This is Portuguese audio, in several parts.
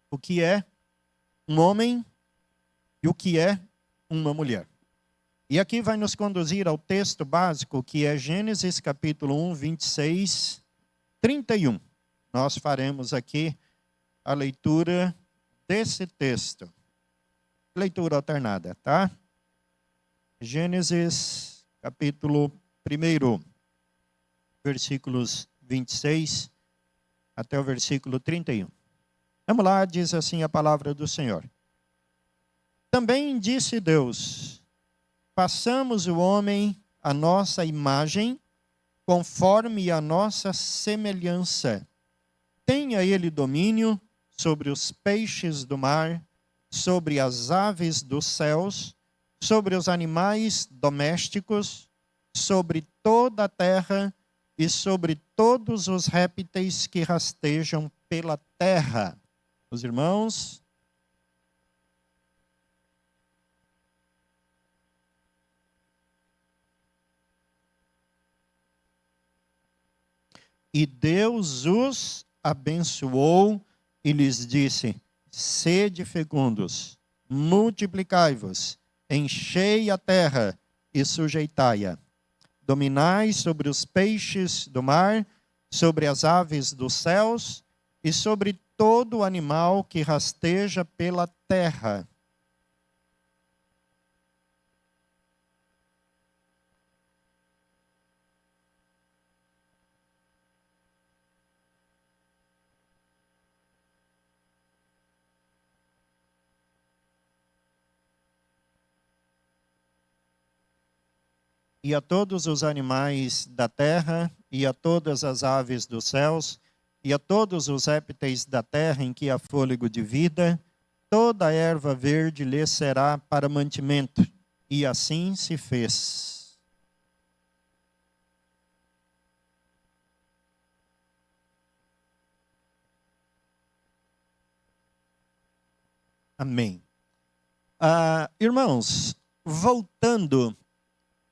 o que é um homem e o que é uma mulher. E aqui vai nos conduzir ao texto básico, que é Gênesis capítulo 1, 26, 31. Nós faremos aqui a leitura desse texto. Leitura alternada, tá? Gênesis capítulo 1, versículos 26 até o versículo 31. Vamos lá, diz assim a palavra do Senhor. Também disse Deus: façamos o homem à nossa imagem, conforme a nossa semelhança. Tenha ele domínio sobre os peixes do mar, sobre as aves dos céus, sobre os animais domésticos, sobre toda a terra e sobre todos os répteis que rastejam pela terra. Os irmãos... E Deus os abençoou e lhes disse: sede fecundos, multiplicai-vos, enchei a terra e sujeitai-a. Dominai sobre os peixes do mar, sobre as aves dos céus e sobre todo animal que rasteja pela terra. E a todos os animais da terra, e a todas as aves dos céus, e a todos os répteis da terra em que há fôlego de vida, toda a erva verde lhes será para mantimento. E assim se fez. Amém. Irmãos, voltando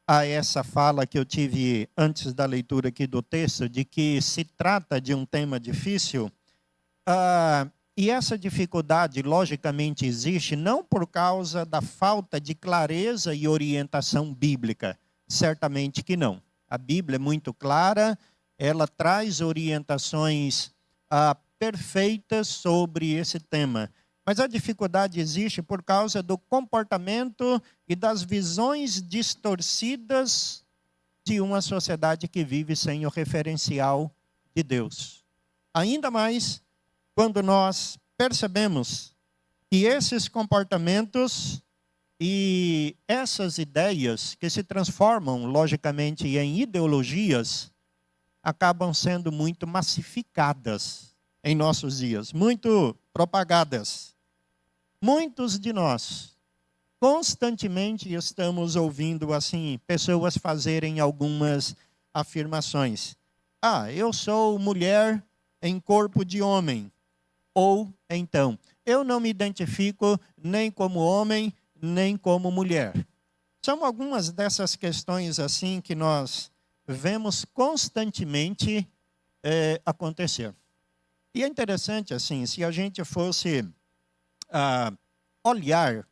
a essa fala que eu tive antes da leitura aqui do texto, de que se trata de um tema difícil, e essa dificuldade, logicamente, existe não por causa da falta de clareza e orientação bíblica, certamente que não. A Bíblia é muito clara, ela traz orientações perfeitas sobre esse tema. Mas a dificuldade existe por causa do comportamento e das visões distorcidas de uma sociedade que vive sem o referencial de Deus. Ainda mais quando nós percebemos que esses comportamentos e essas ideias que se transformam, logicamente, em ideologias, acabam sendo muito massificadas em nossos dias, muito propagadas. Muitos de nós constantemente estamos ouvindo assim pessoas fazerem algumas afirmações. Eu sou mulher em corpo de homem. Ou então, eu não me identifico nem como homem, nem como mulher. São algumas dessas questões assim que nós vemos constantemente acontecer. E é interessante assim, se a gente fosse olhar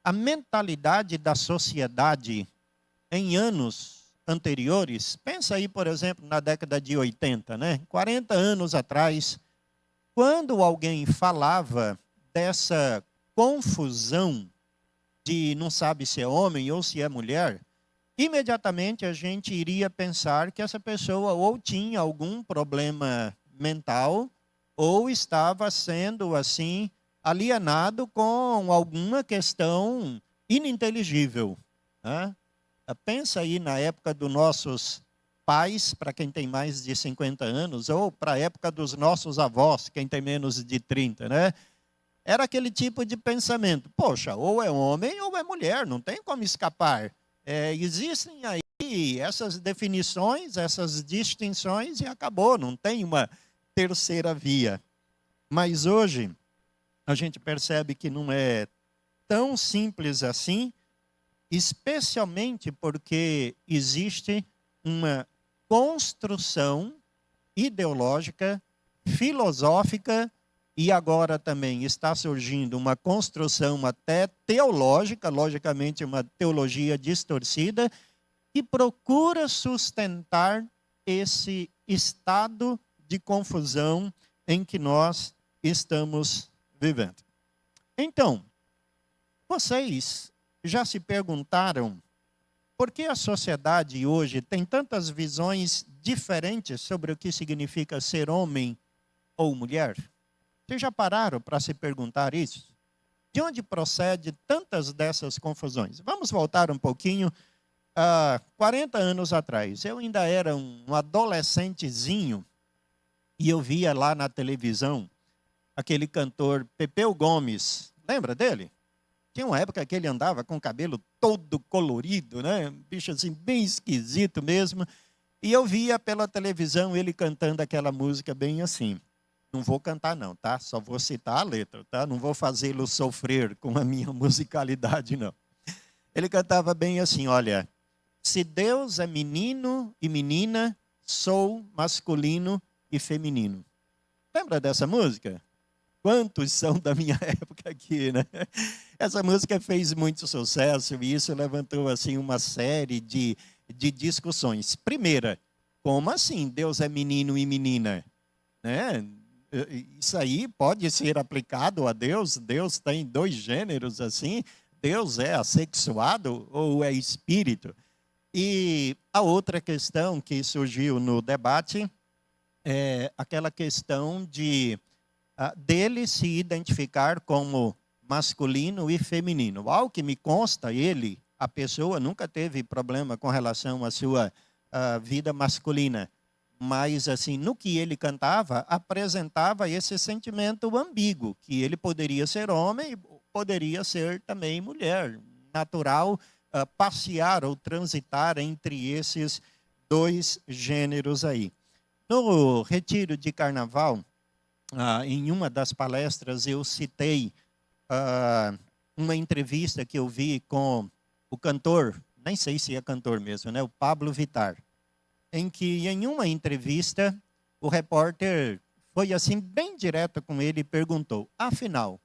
a mentalidade da sociedade em anos anteriores, pensa aí, por exemplo, na década de 80, né? 40 anos atrás, quando alguém falava dessa confusão de não sabe se é homem ou se é mulher, imediatamente a gente iria pensar que essa pessoa ou tinha algum problema mental ou estava sendo assim alienado com alguma questão ininteligível. Né? Pensa aí na época dos nossos pais, para quem tem mais de 50 anos, ou para a época dos nossos avós, quem tem menos de 30, né? Era aquele tipo de pensamento. Poxa, ou é homem ou é mulher, não tem como escapar. Existem aí essas definições, essas distinções e acabou, não tem uma terceira via. Mas hoje a gente percebe que não é tão simples assim, especialmente porque existe uma construção ideológica, filosófica e agora também está surgindo uma construção até teológica, logicamente uma teologia distorcida, que procura sustentar esse estado de confusão em que nós estamos vivendo. Então, vocês já se perguntaram por que a sociedade hoje tem tantas visões diferentes sobre o que significa ser homem ou mulher? Vocês já pararam para se perguntar isso? De onde procede tantas dessas confusões? Vamos voltar um pouquinho. 40 anos atrás, eu ainda era um adolescentezinho e eu via lá na televisão aquele cantor Pepeu Gomes. Lembra dele? Tinha uma época que ele andava com o cabelo todo colorido, né? Um bicho assim bem esquisito mesmo. E eu via pela televisão ele cantando aquela música bem assim. Não vou cantar não, tá? Só vou citar a letra, tá? Não vou fazê-lo sofrer com a minha musicalidade, não. Ele cantava bem assim, olha: se Deus é menino e menina, sou masculino e feminino. Lembra dessa música? Quantos são da minha época aqui, né? Essa música fez muito sucesso e isso levantou assim uma série de discussões. Primeira, como assim Deus é menino e menina? Né? Isso aí pode ser aplicado a Deus? Deus tem dois gêneros assim? Deus é assexuado ou é espírito? E a outra questão que surgiu no debate é aquela questão de dele se identificar como masculino e feminino. Ao que me consta, a pessoa, nunca teve problema com relação à sua vida masculina. Mas, assim, no que ele cantava, apresentava esse sentimento ambíguo, que ele poderia ser homem e poderia ser também mulher. Natural passear ou transitar entre esses dois gêneros aí. No retiro de carnaval, em uma das palestras, eu citei uma entrevista que eu vi com o cantor, nem sei se é cantor mesmo, né? O Pablo Vittar, em que, em uma entrevista, o repórter foi assim bem direto com ele e perguntou: afinal,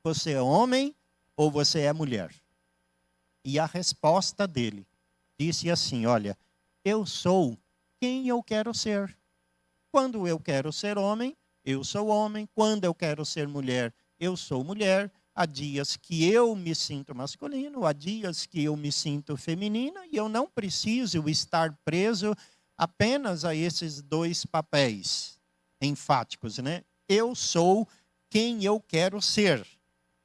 você é homem ou você é mulher? E a resposta dele disse assim: olha, eu sou quem eu quero ser. Quando eu quero ser homem, eu sou homem. Quando eu quero ser mulher, eu sou mulher. Há dias que eu me sinto masculino, há dias que eu me sinto feminina, e eu não preciso estar preso apenas a esses dois papéis enfáticos, né? Eu sou quem eu quero ser.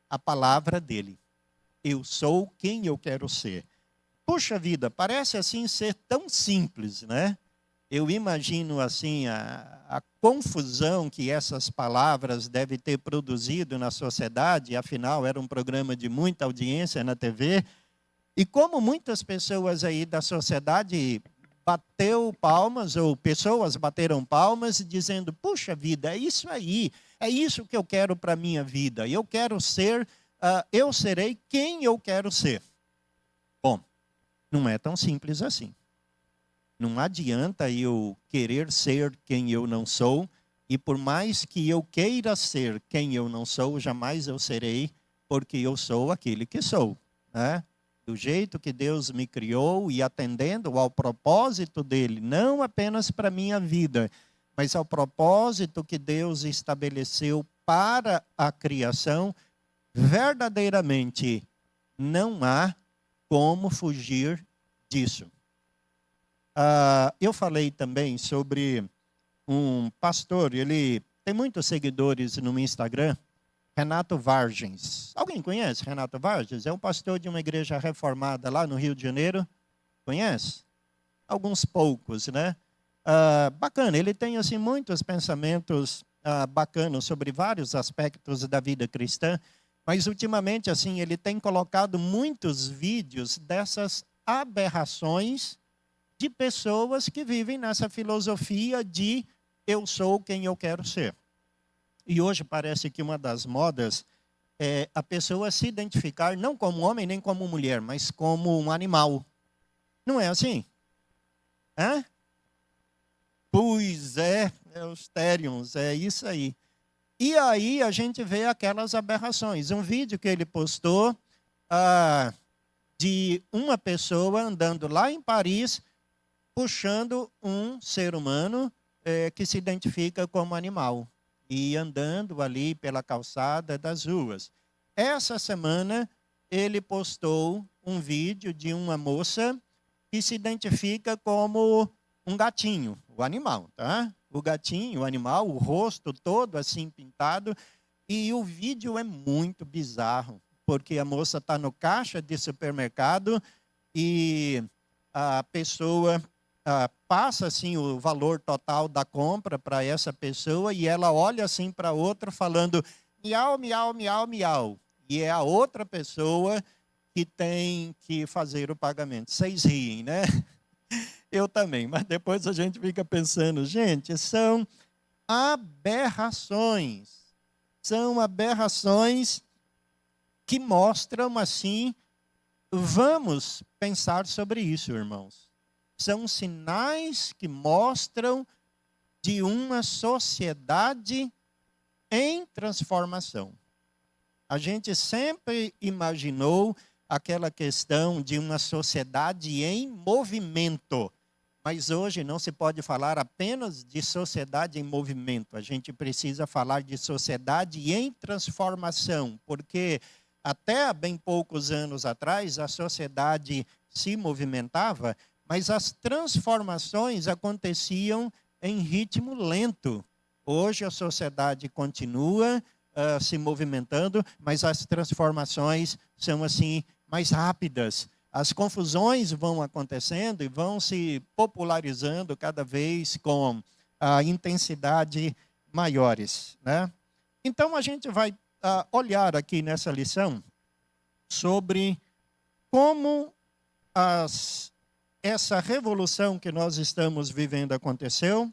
A palavra dele. Eu sou quem eu quero ser. Puxa vida, parece assim ser tão simples, né? Eu imagino assim a confusão que essas palavras devem ter produzido na sociedade, afinal era um programa de muita audiência na TV, e como muitas pessoas aí da sociedade bateu palmas, ou pessoas bateram palmas dizendo: puxa vida, é isso aí, é isso que eu quero para a minha vida, eu quero ser, eu serei quem eu quero ser. Bom, não é tão simples assim. Não adianta eu querer ser quem eu não sou, e por mais que eu queira ser quem eu não sou, jamais eu serei, porque eu sou aquele que sou, né? Do jeito que Deus me criou e atendendo ao propósito dele, não apenas para a minha vida, mas ao propósito que Deus estabeleceu para a criação, verdadeiramente não há como fugir disso. Eu falei também sobre um pastor, ele tem muitos seguidores no Instagram, Renato Vargens. Alguém conhece Renato Vargens? É um pastor de uma igreja reformada lá no Rio de Janeiro. Conhece? Alguns poucos, né? Bacana, ele tem assim muitos pensamentos bacanas sobre vários aspectos da vida cristã, mas ultimamente assim ele tem colocado muitos vídeos dessas aberrações de pessoas que vivem nessa filosofia de eu sou quem eu quero ser. E hoje parece que uma das modas é a pessoa se identificar não como homem nem como mulher, mas como um animal. Não é assim? Pois é, os Therions, é isso aí. E aí a gente vê aquelas aberrações. Um vídeo que ele postou de uma pessoa andando lá em Paris, puxando um ser humano que se identifica como animal e andando ali pela calçada das ruas. Essa semana, ele postou um vídeo de uma moça que se identifica como um gatinho, o animal, tá? O gatinho, o animal, o rosto todo assim pintado. E o vídeo é muito bizarro, porque a moça está no caixa de supermercado e a pessoa passa assim o valor total da compra para essa pessoa e ela olha assim para outra falando miau, miau, miau, miau. E é a outra pessoa que tem que fazer o pagamento. Vocês riem, né? Eu também, mas depois a gente fica pensando, gente, são aberrações. São aberrações que mostram assim, vamos pensar sobre isso, irmãos. São sinais que mostram de uma sociedade em transformação. A gente sempre imaginou aquela questão de uma sociedade em movimento. Mas hoje não se pode falar apenas de sociedade em movimento. A gente precisa falar de sociedade em transformação, porque até há bem poucos anos atrás a sociedade se movimentava, mas as transformações aconteciam em ritmo lento. Hoje a sociedade continua se movimentando, mas as transformações são assim mais rápidas. As confusões vão acontecendo e vão se popularizando cada vez com a intensidade maiores, né? Então a gente vai olhar aqui nessa lição sobre como essa revolução que nós estamos vivendo aconteceu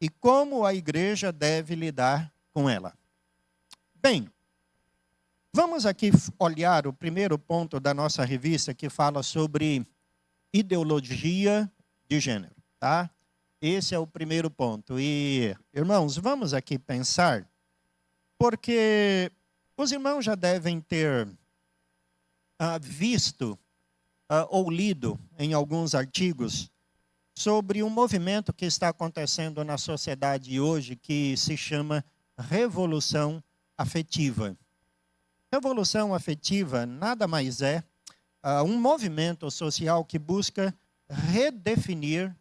e como a igreja deve lidar com ela. Bem, vamos aqui olhar o primeiro ponto da nossa revista que fala sobre ideologia de gênero, tá? Esse é o primeiro ponto. E, irmãos, vamos aqui pensar, porque os irmãos já devem ter visto ou lido em alguns artigos sobre um movimento que está acontecendo na sociedade hoje que se chama revolução afetiva. Revolução afetiva nada mais é um movimento social que busca redefinir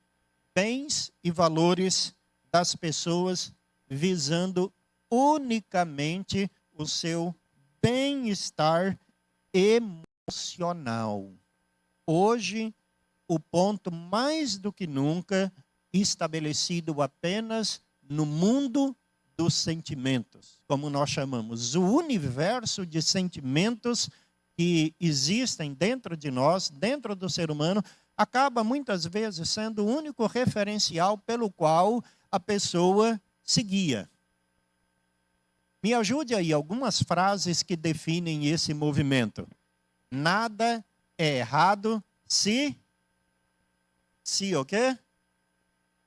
bens e valores das pessoas visando unicamente o seu bem-estar emocional. Hoje, o ponto mais do que nunca estabelecido apenas no mundo dos sentimentos, como nós chamamos, o universo de sentimentos que existem dentro de nós, dentro do ser humano, acaba muitas vezes sendo o único referencial pelo qual a pessoa se guia. Me ajude aí algumas frases que definem esse movimento. Nada é errado se o quê?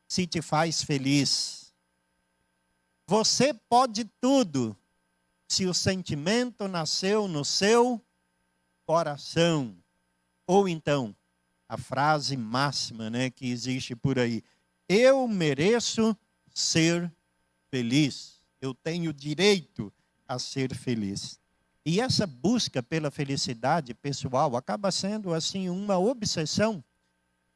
Se te faz feliz. Você pode tudo se o sentimento nasceu no seu coração. Ou então, a frase máxima, né, que existe por aí. Eu mereço ser feliz. Eu tenho direito a ser feliz. E essa busca pela felicidade pessoal acaba sendo assim uma obsessão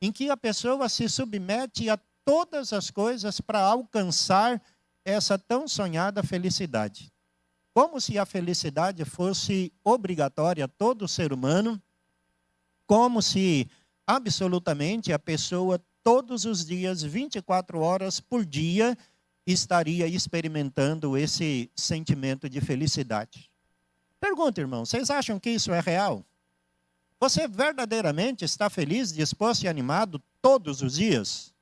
em que a pessoa se submete a todas as coisas para alcançar essa tão sonhada felicidade. Como se a felicidade fosse obrigatória a todo ser humano, como se absolutamente a pessoa todos os dias, 24 horas por dia, estaria experimentando esse sentimento de felicidade. Pergunta, irmão, vocês acham que isso é real? Você verdadeiramente está feliz, disposto e animado todos os dias?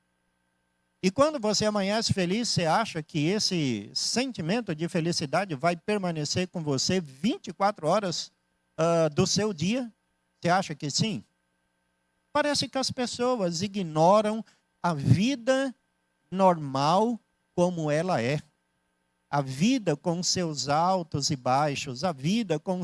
E quando você amanhece feliz, você acha que esse sentimento de felicidade vai permanecer com você 24 horas do seu dia? Você acha que sim? Parece que as pessoas ignoram a vida normal como ela é. a vida com seus altos e baixos, a vida com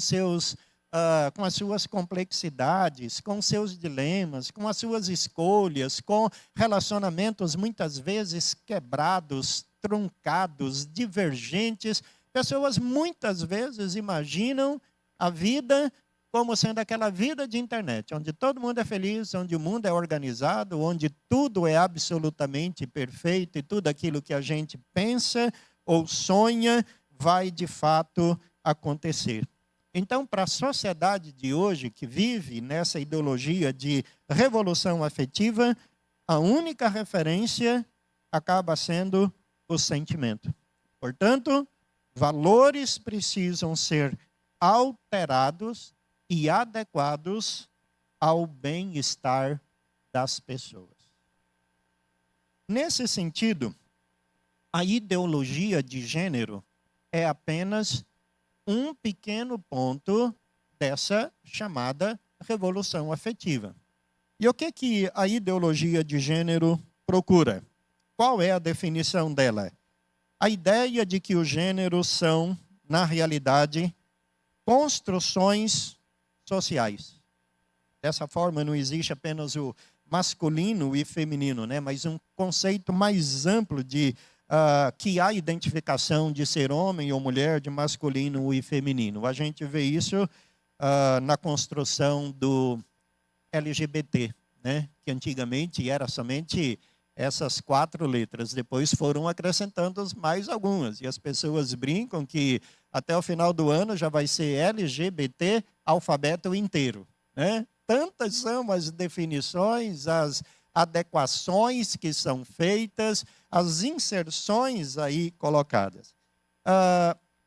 com as suas complexidades, com seus dilemas, com as suas escolhas, com relacionamentos muitas vezes quebrados, truncados, divergentes. Pessoas muitas vezes imaginam a vida como sendo aquela vida de internet, onde todo mundo é feliz, onde o mundo é organizado, onde tudo é absolutamente perfeito e tudo aquilo que a gente pensa ou sonha vai de fato acontecer. Então, para a sociedade de hoje, que vive nessa ideologia de revolução afetiva, a única referência acaba sendo o sentimento. Portanto, valores precisam ser alterados e adequados ao bem-estar das pessoas. Nesse sentido, a ideologia de gênero é apenas um pequeno ponto dessa chamada revolução afetiva. E o que a ideologia de gênero procura? Qual é a definição dela? A ideia de que os gêneros são, na realidade, construções sociais. Dessa forma, não existe apenas o masculino e feminino, né? Mas um conceito mais amplo de que há identificação de ser homem ou mulher, de masculino e feminino. A gente vê isso na construção do LGBT, né? Que antigamente era somente essas 4 letras. Depois foram acrescentando mais algumas. E as pessoas brincam que até o final do ano já vai ser LGBT alfabeto inteiro, né? Tantas são as definições, as adequações que são feitas, as inserções aí colocadas.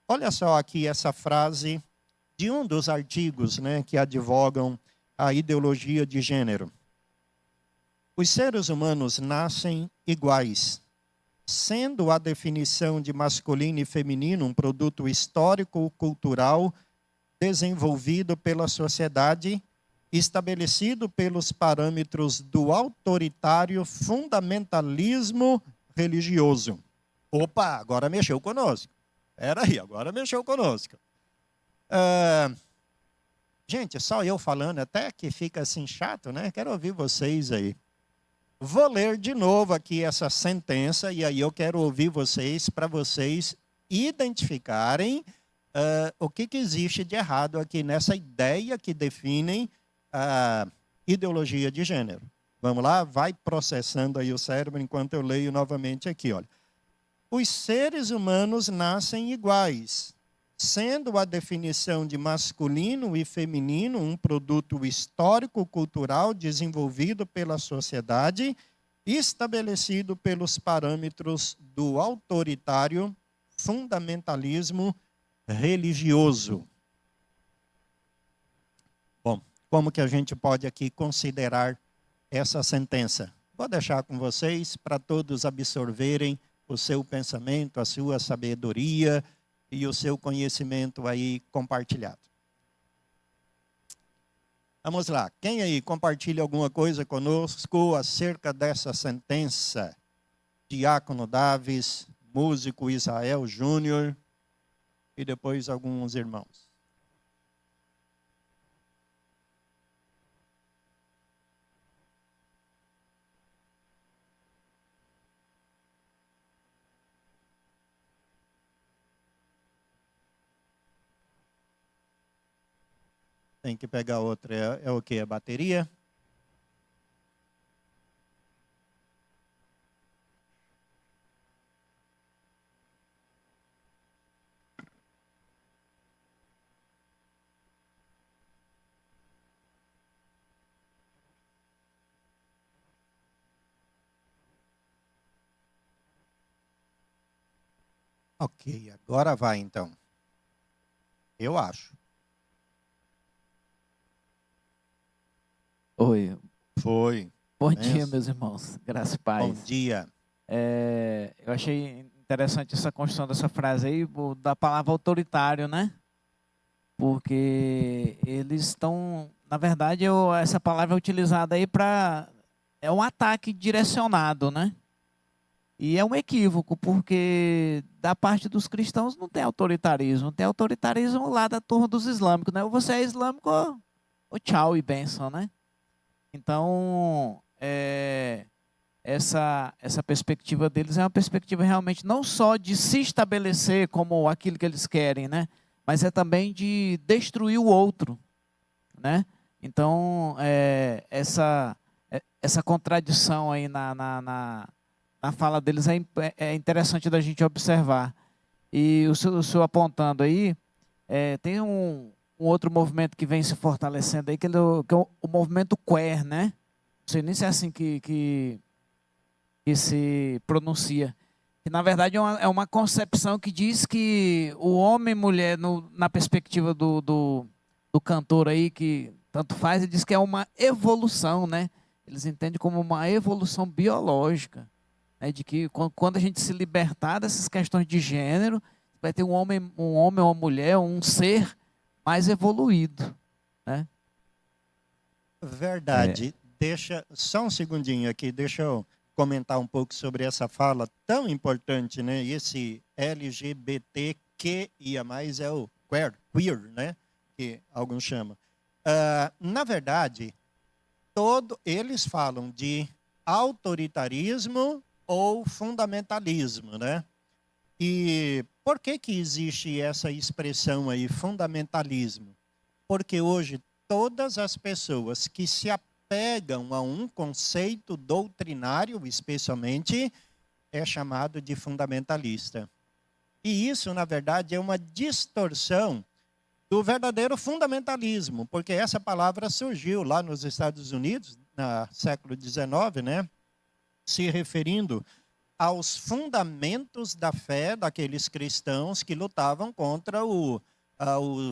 Olha só aqui essa frase de um dos artigos, né, que advogam a ideologia de gênero. Os seres humanos nascem iguais, sendo a definição de masculino e feminino um produto histórico-cultural desenvolvido pela sociedade, estabelecido pelos parâmetros do autoritário fundamentalismo religioso. Opa, agora mexeu conosco. Espera aí, agora mexeu conosco. Gente, só eu falando, até que fica assim chato, né? Quero ouvir vocês aí. Vou ler de novo aqui essa sentença, e aí eu quero ouvir vocês, para vocês identificarem o que existe de errado aqui nessa ideia que definem a ideologia de gênero. Vamos lá? Vai processando aí o cérebro enquanto eu leio novamente aqui. Olha. Os seres humanos nascem iguais, sendo a definição de masculino e feminino um produto histórico-cultural desenvolvido pela sociedade, estabelecido pelos parâmetros do autoritário fundamentalismo religioso. Bom, como que a gente pode aqui considerar essa sentença? Vou deixar com vocês para todos absorverem o seu pensamento, a sua sabedoria e o seu conhecimento aí compartilhado. Vamos lá. Quem aí compartilha alguma coisa conosco acerca dessa sentença? Diácono Davis, músico Israel Júnior e depois alguns irmãos. Tem que pegar outra. É o quê? A bateria? Ok, agora vai então. Eu acho. Oi. Foi. Bom dia, meus irmãos. Graças e paz. Bom dia. Eu achei interessante essa construção dessa frase aí, da palavra autoritário, né? Porque eles estão, na verdade, essa palavra é utilizada aí para... É um ataque direcionado, né? E é um equívoco, porque da parte dos cristãos não tem autoritarismo. Tem autoritarismo lá da turma dos islâmicos, né? Ou você é islâmico ou tchau e bênção, né? Então, essa perspectiva deles é uma perspectiva realmente não só de se estabelecer como aquilo que eles querem, né? Mas é também de destruir o outro, né? Então, essa contradição aí na fala deles é interessante da gente observar. E o senhor apontando aí, tem um outro movimento que vem se fortalecendo aí, que é o movimento queer, né? Não sei nem se é assim que se pronuncia. Que, na verdade, é uma concepção que diz que o homem e mulher, na perspectiva do cantor aí, que tanto faz, ele diz que é uma evolução, né? Eles entendem como uma evolução biológica, né? De que quando a gente se libertar dessas questões de gênero, vai ter um homem ou uma mulher, um ser mais evoluído, né? Verdade. Deixa só um segundinho aqui, deixa eu comentar um pouco sobre essa fala tão importante, né? Esse LGBTQIA+, é o queer, né? Que alguns chamam. Na verdade, eles falam de autoritarismo ou fundamentalismo, né? E por que existe essa expressão aí, fundamentalismo? Porque hoje todas as pessoas que se apegam a um conceito doutrinário, especialmente, é chamado de fundamentalista. E isso, na verdade, é uma distorção do verdadeiro fundamentalismo, porque essa palavra surgiu lá nos Estados Unidos, no século XIX, né? Se referindo aos fundamentos da fé daqueles cristãos que lutavam contra o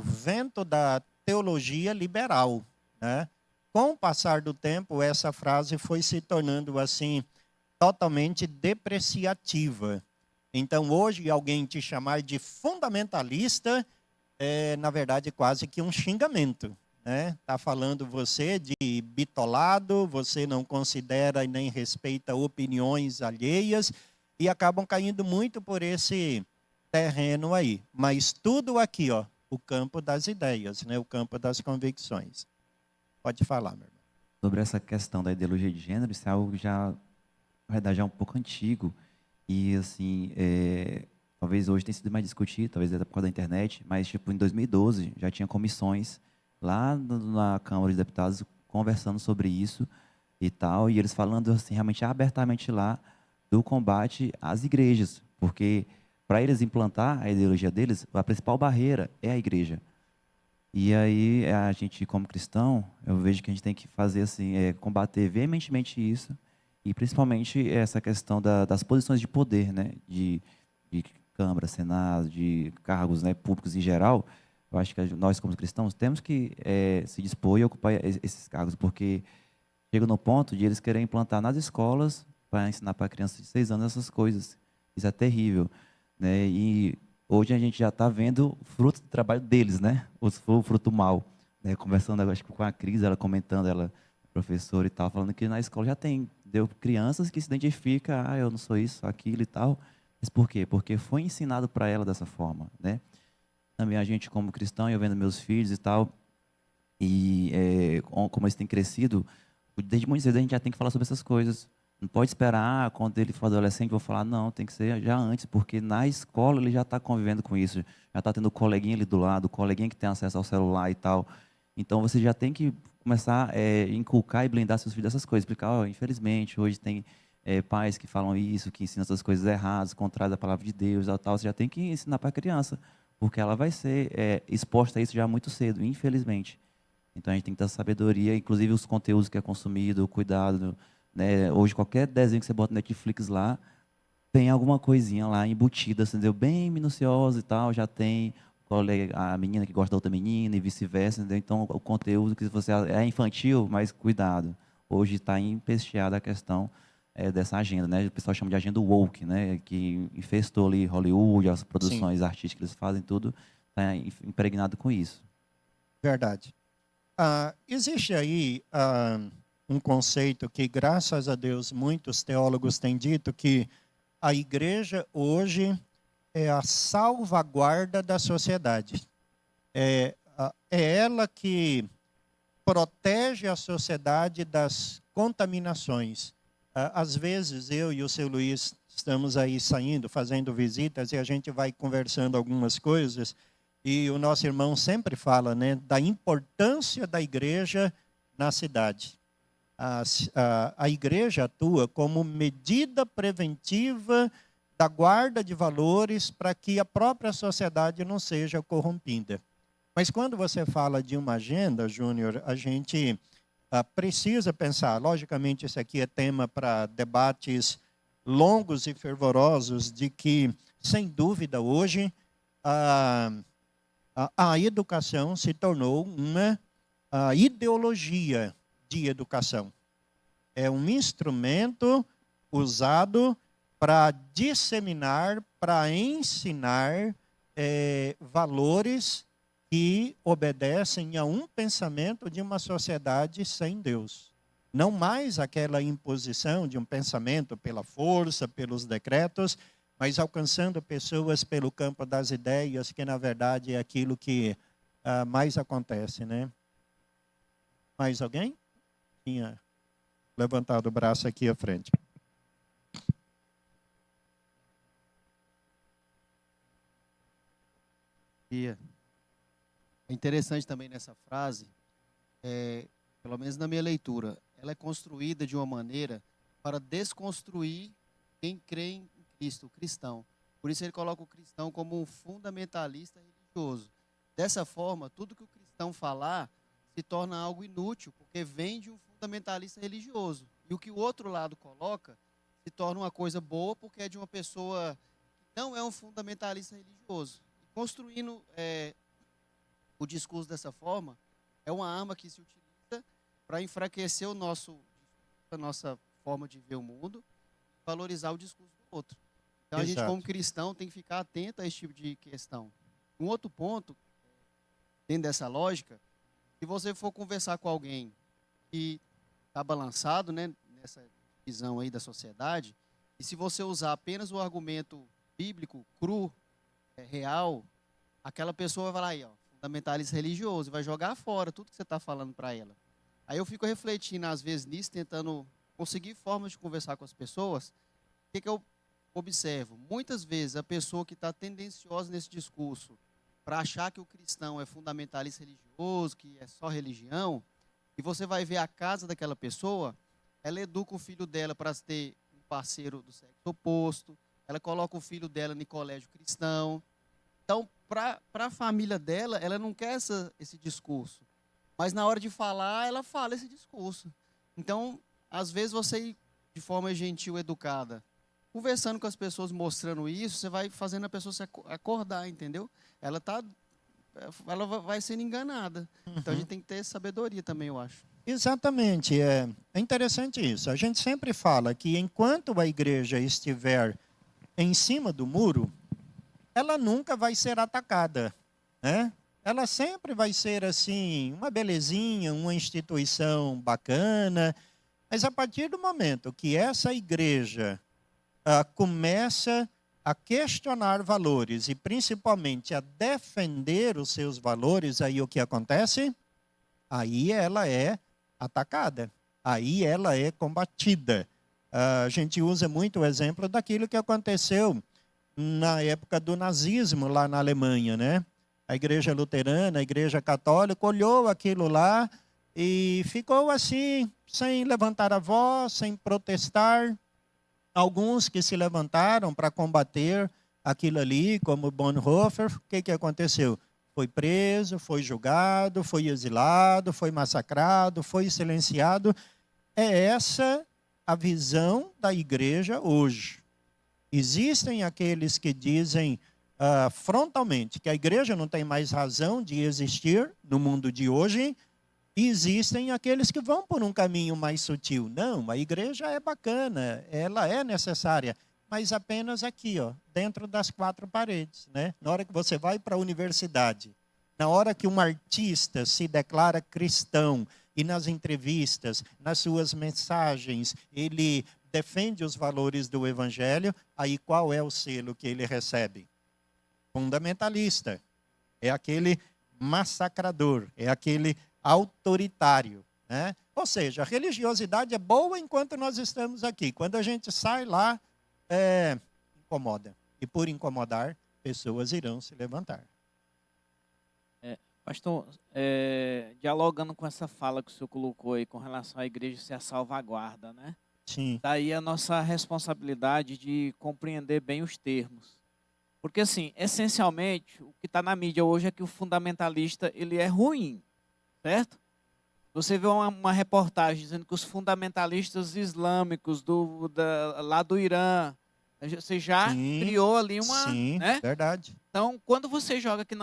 vento da teologia liberal, né? Com o passar do tempo, essa frase foi se tornando assim totalmente depreciativa. Então, hoje, alguém te chamar de fundamentalista é, na verdade, quase que um xingamento, né? Tá falando você de bitolado, você não considera e nem respeita opiniões alheias e acabam caindo muito por esse terreno aí. Mas tudo aqui, ó, o campo das ideias, né? O campo das convicções. Pode falar, meu irmão. Sobre essa questão da ideologia de gênero, isso é algo já, na verdade, já um pouco antigo. E, assim, talvez hoje tenha sido mais discutido, talvez até por causa da internet, mas, tipo, em 2012, já tinha comissões lá na Câmara de Deputados conversando sobre isso e tal, e eles falando, assim, realmente abertamente lá do combate às igrejas, porque para eles implantar a ideologia deles, a principal barreira é a igreja. E aí, a gente, como cristão, eu vejo que a gente tem que fazer assim, combater veementemente isso, e principalmente essa questão das posições de poder, né? De Câmara, Senado, de cargos, né, públicos em geral. Eu acho que nós, como cristãos, temos que se dispor e ocupar esses cargos, porque chega no ponto de eles querem implantar nas escolas para ensinar para crianças de 6 anos essas coisas. Isso é terrível, né? E hoje a gente já está vendo o fruto do trabalho deles, né? O fruto mal. Né? Conversando, acho que com a Cris, ela comentando, ela professora e tal, falando que na escola já deu crianças que se identificam, eu não sou isso, aquilo e tal. Mas por quê? Porque foi ensinado para ela dessa forma, né? Também a gente, como cristão, eu vendo meus filhos e tal, e como eles têm crescido, desde muito cedo a gente já tem que falar sobre essas coisas. Não pode esperar, quando ele for adolescente, vou falar, não, tem que ser já antes, porque na escola ele já está convivendo com isso, já está tendo o coleguinha ali do lado, o coleguinha que tem acesso ao celular e tal. Então, você já tem que começar a inculcar e blindar seus filhos dessas coisas. Explicar, infelizmente, hoje tem pais que falam isso, que ensinam essas coisas erradas, contrárias à palavra de Deus e tal. Você já tem que ensinar para a criança, porque ela vai ser exposta a isso já muito cedo, infelizmente. Então, a gente tem que ter sabedoria, inclusive os conteúdos que é consumido, o cuidado, né? Hoje, qualquer desenho que você bota no Netflix lá, tem alguma coisinha lá embutida, entendeu? Bem minuciosa e tal, já tem a menina que gosta da outra menina e vice-versa, entendeu? Então, o conteúdo que você é infantil, mas cuidado. Hoje está empesteada a questão dessa agenda, né? O pessoal chama de agenda woke, né? Que infestou ali Hollywood, as produções artísticas que eles fazem, tudo está impregnado com isso. Verdade. Existe aí um conceito que, graças a Deus, muitos teólogos têm dito que a igreja hoje é a salvaguarda da sociedade. É ela que protege a sociedade das contaminações. Às vezes, eu e o seu Luiz estamos aí saindo, fazendo visitas, e a gente vai conversando algumas coisas, e o nosso irmão sempre fala, né, da importância da igreja na cidade. A igreja atua como medida preventiva da guarda de valores para que a própria sociedade não seja corrompida. Mas quando você fala de uma agenda, Júnior, a gente precisa pensar, logicamente isso aqui é tema para debates longos e fervorosos, de que, sem dúvida, hoje a educação se tornou uma ideologia de educação. É um instrumento usado para disseminar, para ensinar valores que obedecem a um pensamento de uma sociedade sem Deus. Não mais aquela imposição de um pensamento pela força, pelos decretos, mas alcançando pessoas pelo campo das ideias, que na verdade é aquilo que mais acontece, né? Mais alguém? Tinha levantado o braço aqui à frente. É interessante também nessa frase, pelo menos na minha leitura, ela é construída de uma maneira para desconstruir quem crê em Cristo, o cristão. Por isso ele coloca o cristão como um fundamentalista religioso. Dessa forma, tudo que o cristão falar se torna algo inútil, porque vem de um fundamentalista religioso. E o que o outro lado coloca se torna uma coisa boa, porque é de uma pessoa que não é um fundamentalista religioso. E construindo o discurso dessa forma, é uma arma que se utiliza para enfraquecer a nossa forma de ver o mundo, valorizar o discurso do outro. Então, Exato. a gente, como cristão, tem que ficar atento a esse tipo de questão. Um outro ponto, dentro dessa lógica, se você for conversar com alguém que está balançado, né, nessa visão aí da sociedade, e se você usar apenas o argumento bíblico, cru, real, aquela pessoa vai lá aí, ó, fundamentalista religioso, vai jogar fora tudo que você está falando para ela. Aí eu fico refletindo, às vezes, nisso, tentando conseguir formas de conversar com as pessoas. O que eu observo? Muitas vezes, a pessoa que está tendenciosa nesse discurso para achar que o cristão é fundamentalista religioso, que é só religião, e você vai ver a casa daquela pessoa, ela educa o filho dela para ter um parceiro do sexo oposto, ela coloca o filho dela no colégio cristão. Então, para a família dela, ela não quer esse discurso. Mas na hora de falar, ela fala esse discurso. Então, às vezes você, de forma gentil, educada, conversando com as pessoas, mostrando isso, você vai fazendo a pessoa se acordar, entendeu? Ela vai sendo enganada. Então, a gente tem que ter sabedoria também, eu acho. Exatamente. É interessante isso. A gente sempre fala que enquanto a igreja estiver em cima do muro, ela nunca vai ser atacada, né? Ela sempre vai ser assim, uma belezinha, uma instituição bacana, mas a partir do momento que essa igreja começa a questionar valores e principalmente a defender os seus valores, aí o que acontece? Aí ela é atacada, aí ela é combatida. A gente usa muito o exemplo daquilo que aconteceu na época do nazismo lá na Alemanha, né? A igreja luterana, a igreja católica olhou aquilo lá e ficou assim, sem levantar a voz, sem protestar. Alguns que se levantaram para combater aquilo ali, como Bonhoeffer, o que aconteceu? Foi preso, foi julgado, foi exilado, foi massacrado, foi silenciado. É essa a visão da igreja hoje. Existem aqueles que dizem frontalmente que a igreja não tem mais razão de existir no mundo de hoje, e existem aqueles que vão por um caminho mais sutil. Não, a igreja é bacana, ela é necessária, mas apenas aqui, ó, dentro das quatro paredes, né? Na hora que você vai para a universidade, na hora que um artista se declara cristão e nas entrevistas, nas suas mensagens, ele defende os valores do evangelho, aí qual é o selo que ele recebe? Fundamentalista. É aquele massacrador, é aquele autoritário, né? Ou seja, a religiosidade é boa enquanto nós estamos aqui. Quando a gente sai lá, incomoda. E por incomodar, pessoas irão se levantar. Pastor, dialogando com essa fala que o senhor colocou aí com relação à igreja ser a salvaguarda, né? Sim. Daí a nossa responsabilidade de compreender bem os termos. Porque, assim, essencialmente, o que está na mídia hoje é que o fundamentalista ele é ruim, certo? Você vê uma reportagem dizendo que os fundamentalistas islâmicos lá do Irã, você já criou ali uma... Sim, né? Verdade. Então, quando você joga que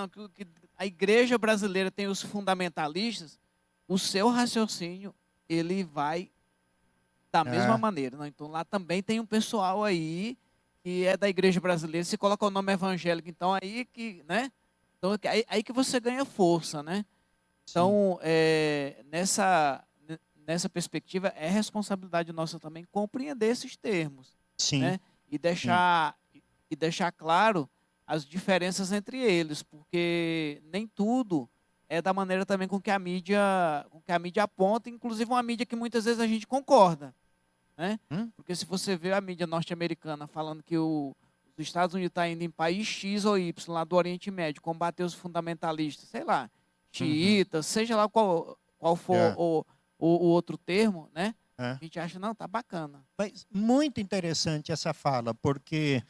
a igreja brasileira tem os fundamentalistas, o seu raciocínio, ele vai da mesma maneira. Não? Então, lá também tem um pessoal aí que é da igreja brasileira, se coloca o nome evangélico, então aí que, né? Então, aí que você ganha força, né? Então, nessa perspectiva, é responsabilidade nossa também compreender esses termos. Sim. Né? E deixar claro as diferenças entre eles, porque nem tudo é da maneira também com que a mídia aponta, inclusive uma mídia que muitas vezes a gente concorda. Né? Porque se você vê a mídia norte-americana falando que os Estados Unidos está indo em país X ou Y, lá do Oriente Médio, combater os fundamentalistas, sei lá, xiitas, seja lá qual for o outro termo, né? A gente acha, não, tá bacana. Mas muito interessante essa fala, porque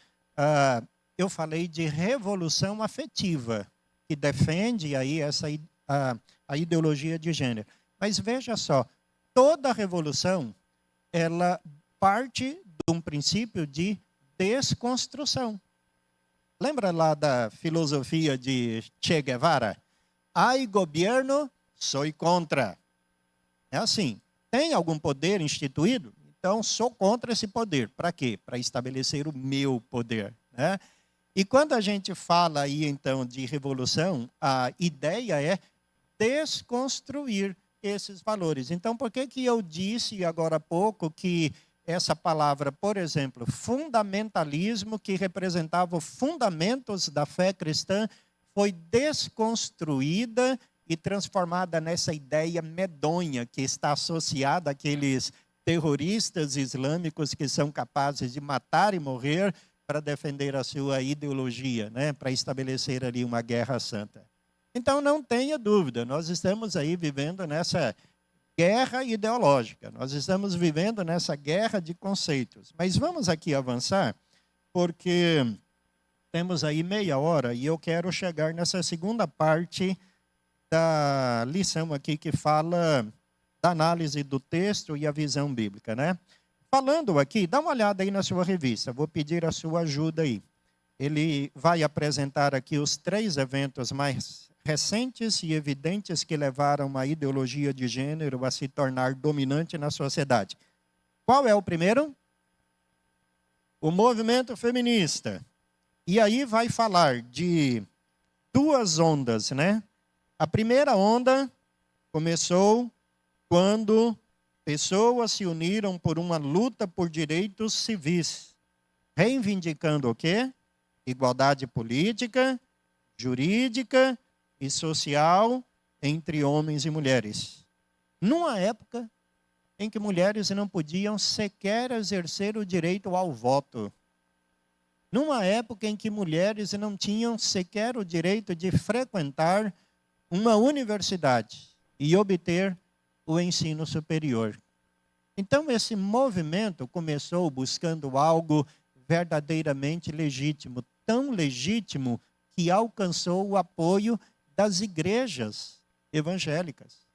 eu falei de revolução afetiva, que defende aí a ideologia de gênero. Mas veja só, toda revolução, ela parte de um princípio de desconstrução. Lembra lá da filosofia de Che Guevara? Ai, governo, sou contra. É assim, tem algum poder instituído? Então, sou contra esse poder. Para quê? Para estabelecer o meu poder. Né? E quando a gente fala aí, então, de revolução, a ideia é desconstruir esses valores. Então, por que eu disse agora há pouco que essa palavra, por exemplo, fundamentalismo, que representava os fundamentos da fé cristã, foi desconstruída e transformada nessa ideia medonha que está associada àqueles terroristas islâmicos que são capazes de matar e morrer para defender a sua ideologia, né? Para estabelecer ali uma guerra santa. Então, não tenha dúvida, nós estamos aí vivendo nessa guerra ideológica, nós estamos vivendo nessa guerra de conceitos. Mas vamos aqui avançar, porque temos aí meia hora e eu quero chegar nessa segunda parte da lição aqui que fala da análise do texto e a visão bíblica, né? Falando aqui, dá uma olhada aí na sua revista, vou pedir a sua ajuda aí. Ele vai apresentar aqui os 3 eventos mais recentes e evidentes que levaram a ideologia de gênero a se tornar dominante na sociedade. Qual é o primeiro? O movimento feminista. E aí vai falar de 2 ondas, né? A primeira onda começou quando pessoas se uniram por uma luta por direitos civis, reivindicando o quê? Igualdade política, jurídica e social entre homens e mulheres. Numa época em que mulheres não podiam sequer exercer o direito ao voto. Numa época em que mulheres não tinham sequer o direito de frequentar uma universidade e obter o ensino superior. Então, esse movimento começou buscando algo verdadeiramente legítimo, tão legítimo que alcançou o apoio das igrejas evangélicas.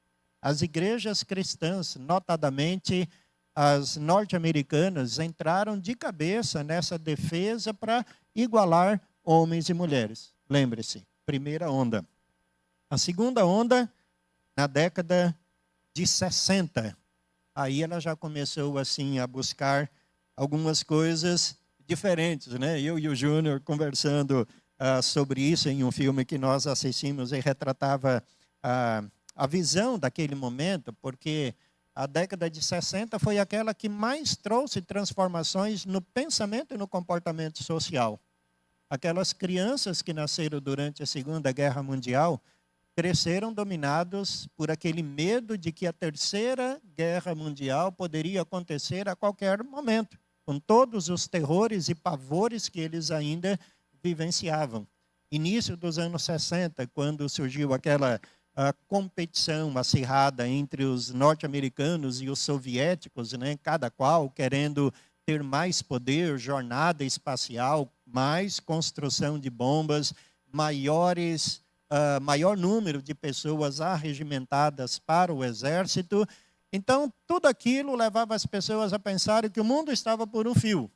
As igrejas cristãs, notadamente as norte-americanas, entraram de cabeça nessa defesa para igualar homens e mulheres. Lembre-se, primeira onda. A segunda onda, na década de 60. Aí ela já começou assim a buscar algumas coisas diferentes, né? Eu e o Júnior conversando sobre isso em um filme que nós assistimos e retratava a visão daquele momento, porque a década de 60 foi aquela que mais trouxe transformações no pensamento e no comportamento social. Aquelas crianças que nasceram durante a Segunda Guerra Mundial cresceram dominados por aquele medo de que a Terceira Guerra Mundial poderia acontecer a qualquer momento, com todos os terrores e pavores que eles ainda vivenciavam. Início dos anos 60, quando surgiu aquela competição acirrada entre os norte-americanos e os soviéticos, né? Cada qual querendo ter mais poder, jornada espacial, mais construção de bombas, maior número de pessoas arregimentadas para o exército. Então, tudo aquilo levava as pessoas a pensarem que o mundo estava por um fio.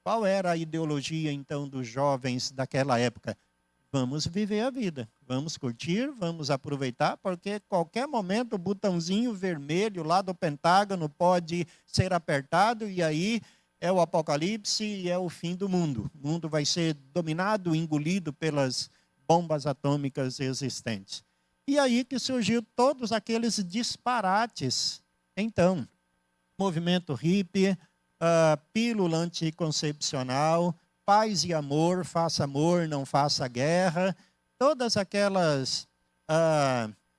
Qual era a ideologia, então, dos jovens daquela época? Vamos viver a vida, vamos curtir, vamos aproveitar, porque qualquer momento o botãozinho vermelho lá do Pentágono pode ser apertado e aí é o apocalipse e é o fim do mundo. O mundo vai ser dominado, engolido pelas bombas atômicas existentes. E aí que surgiu todos aqueles disparates. Então, movimento hippie, pílula anticoncepcional, paz e amor, faça amor, não faça guerra, todas aquelas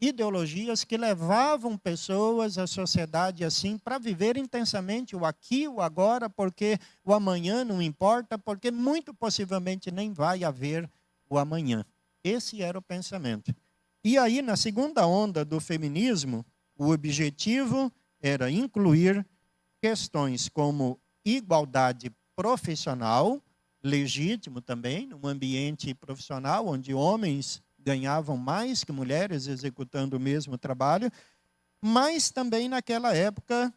ideologias que levavam pessoas, a sociedade assim, para viver intensamente o aqui, o agora, porque o amanhã não importa, porque muito possivelmente nem vai haver o amanhã. Esse era o pensamento. E aí, na segunda onda do feminismo, o objetivo era incluir questões como igualdade profissional, legítimo também, num ambiente profissional, onde homens ganhavam mais que mulheres executando o mesmo trabalho, mas também naquela época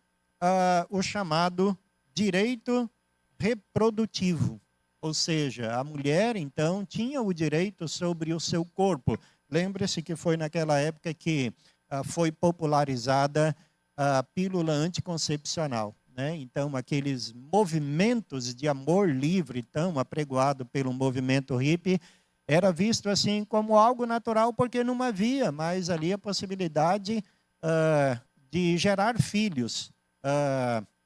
o chamado direito reprodutivo. Ou seja, a mulher, então, tinha o direito sobre o seu corpo. Lembre-se que foi naquela época que foi popularizada a pílula anticoncepcional. Então, aqueles movimentos de amor livre, tão apregoado pelo movimento hippie, era visto assim como algo natural, porque não havia mais ali a possibilidade de gerar filhos,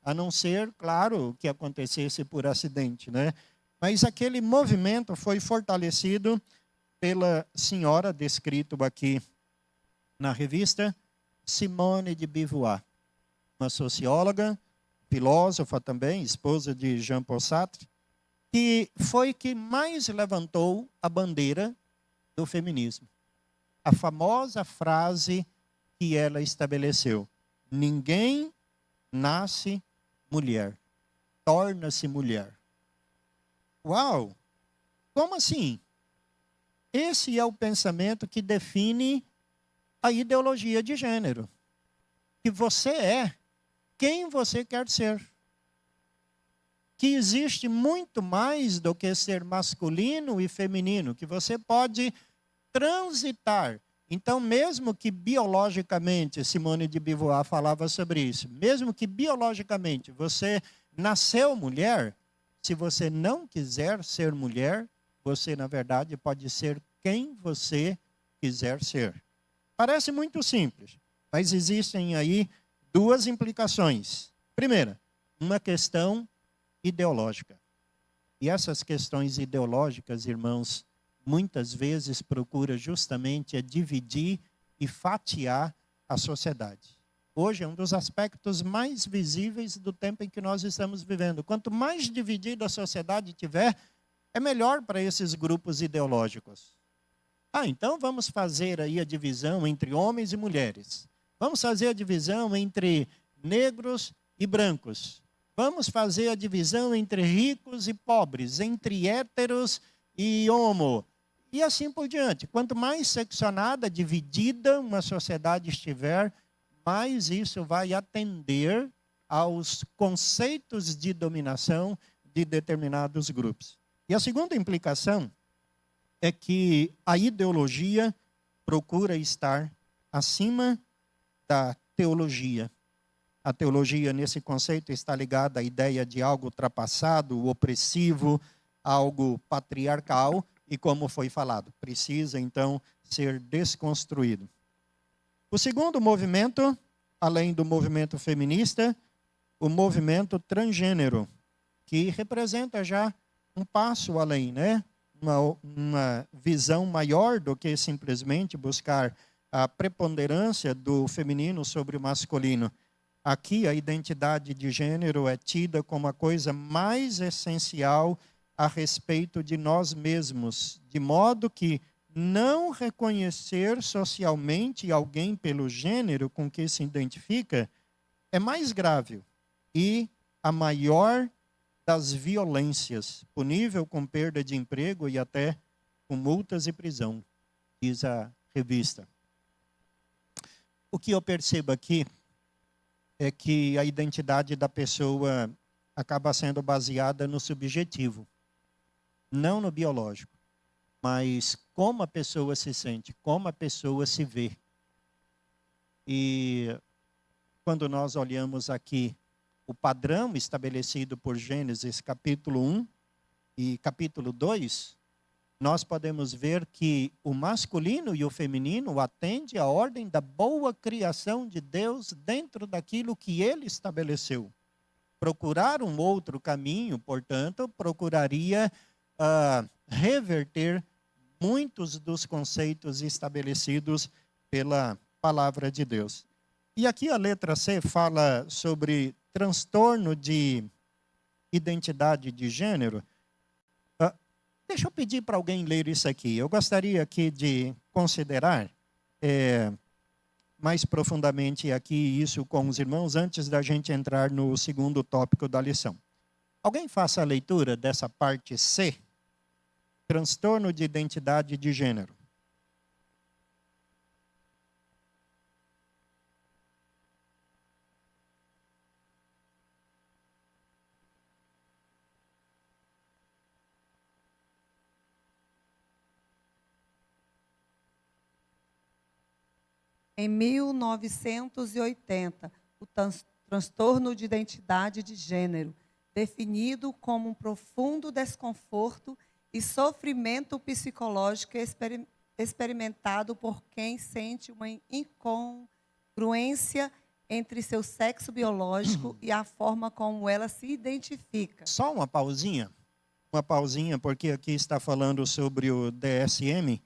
a não ser, claro, que acontecesse por acidente, né? Mas aquele movimento foi fortalecido pela senhora, descrito aqui na revista, Simone de Beauvoir, uma socióloga, filósofa também, esposa de Jean-Paul Sartre, que foi que mais levantou a bandeira do feminismo. A famosa frase que ela estabeleceu: ninguém nasce mulher, torna-se mulher. Uau! Como assim? Esse é o pensamento que define a ideologia de gênero. Que você é quem você quer ser. Que existe muito mais do que ser masculino e feminino, que você pode transitar. Então, mesmo que biologicamente, Simone de Beauvoir falava sobre isso, mesmo que biologicamente você nasceu mulher, se você não quiser ser mulher, você, na verdade, pode ser quem você quiser ser. Parece muito simples, mas existem aí duas implicações. Primeira, uma questão ideológica. E essas questões ideológicas, irmãos, muitas vezes procuram justamente dividir e fatiar a sociedade. Hoje é um dos aspectos mais visíveis do tempo em que nós estamos vivendo. Quanto mais dividida a sociedade tiver, é melhor para esses grupos ideológicos. Então vamos fazer aí a divisão entre homens e mulheres. Vamos fazer a divisão entre negros e brancos. Vamos fazer a divisão entre ricos e pobres, entre héteros e homo. E assim por diante. Quanto mais seccionada, dividida uma sociedade estiver, mais isso vai atender aos conceitos de dominação de determinados grupos. E a segunda implicação é que a ideologia procura estar acima da teologia. A teologia, nesse conceito, está ligada à ideia de algo ultrapassado, opressivo, algo patriarcal, e como foi falado, precisa, então, ser desconstruído. O segundo movimento além do movimento feminista, o movimento transgênero, que representa já um passo além, né? Uma visão maior do que simplesmente buscar a preponderância do feminino sobre o masculino. Aqui a identidade de gênero é tida como a coisa mais essencial a respeito de nós mesmos, de modo que não reconhecer socialmente alguém pelo gênero com que se identifica é mais grave e a maior das violências, punível com perda de emprego e até com multas e prisão, diz a revista. O que eu percebo aqui é que a identidade da pessoa acaba sendo baseada no subjetivo, não no biológico, mas como a pessoa se sente, como a pessoa se vê. E quando nós olhamos aqui o padrão estabelecido por Gênesis capítulo 1 e capítulo 2, nós podemos ver que o masculino e o feminino atendem à ordem da boa criação de Deus dentro daquilo que ele estabeleceu. Procurar um outro caminho, portanto, procuraria reverter muitos dos conceitos estabelecidos pela palavra de Deus. E aqui a letra C fala sobre transtorno de identidade de gênero. Deixa eu pedir para alguém ler isso aqui. Eu gostaria aqui de considerar mais profundamente aqui isso com os irmãos antes da gente entrar no segundo tópico da lição. Alguém faça a leitura dessa parte C, transtorno de identidade de gênero. Em 1980, o transtorno de identidade de gênero, definido como um profundo desconforto e sofrimento psicológico experimentado por quem sente uma incongruência entre seu sexo biológico e a forma como ela se identifica. Só uma pausinha, porque aqui está falando sobre o DSM,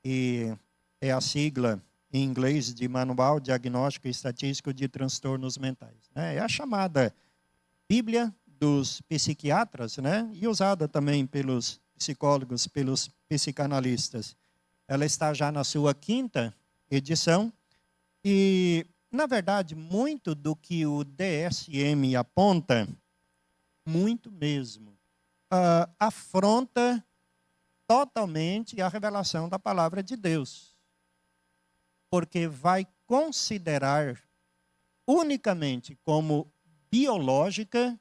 e é a sigla em inglês de Manual Diagnóstico e Estatístico de Transtornos Mentais. É a chamada Bíblia dos psiquiatras, né? E usada também pelos psicólogos, pelos psicanalistas. Ela está já na sua 5ª edição e, na verdade, muito do que o DSM aponta, muito mesmo, afronta totalmente a revelação da palavra de Deus. Porque vai considerar unicamente como biológica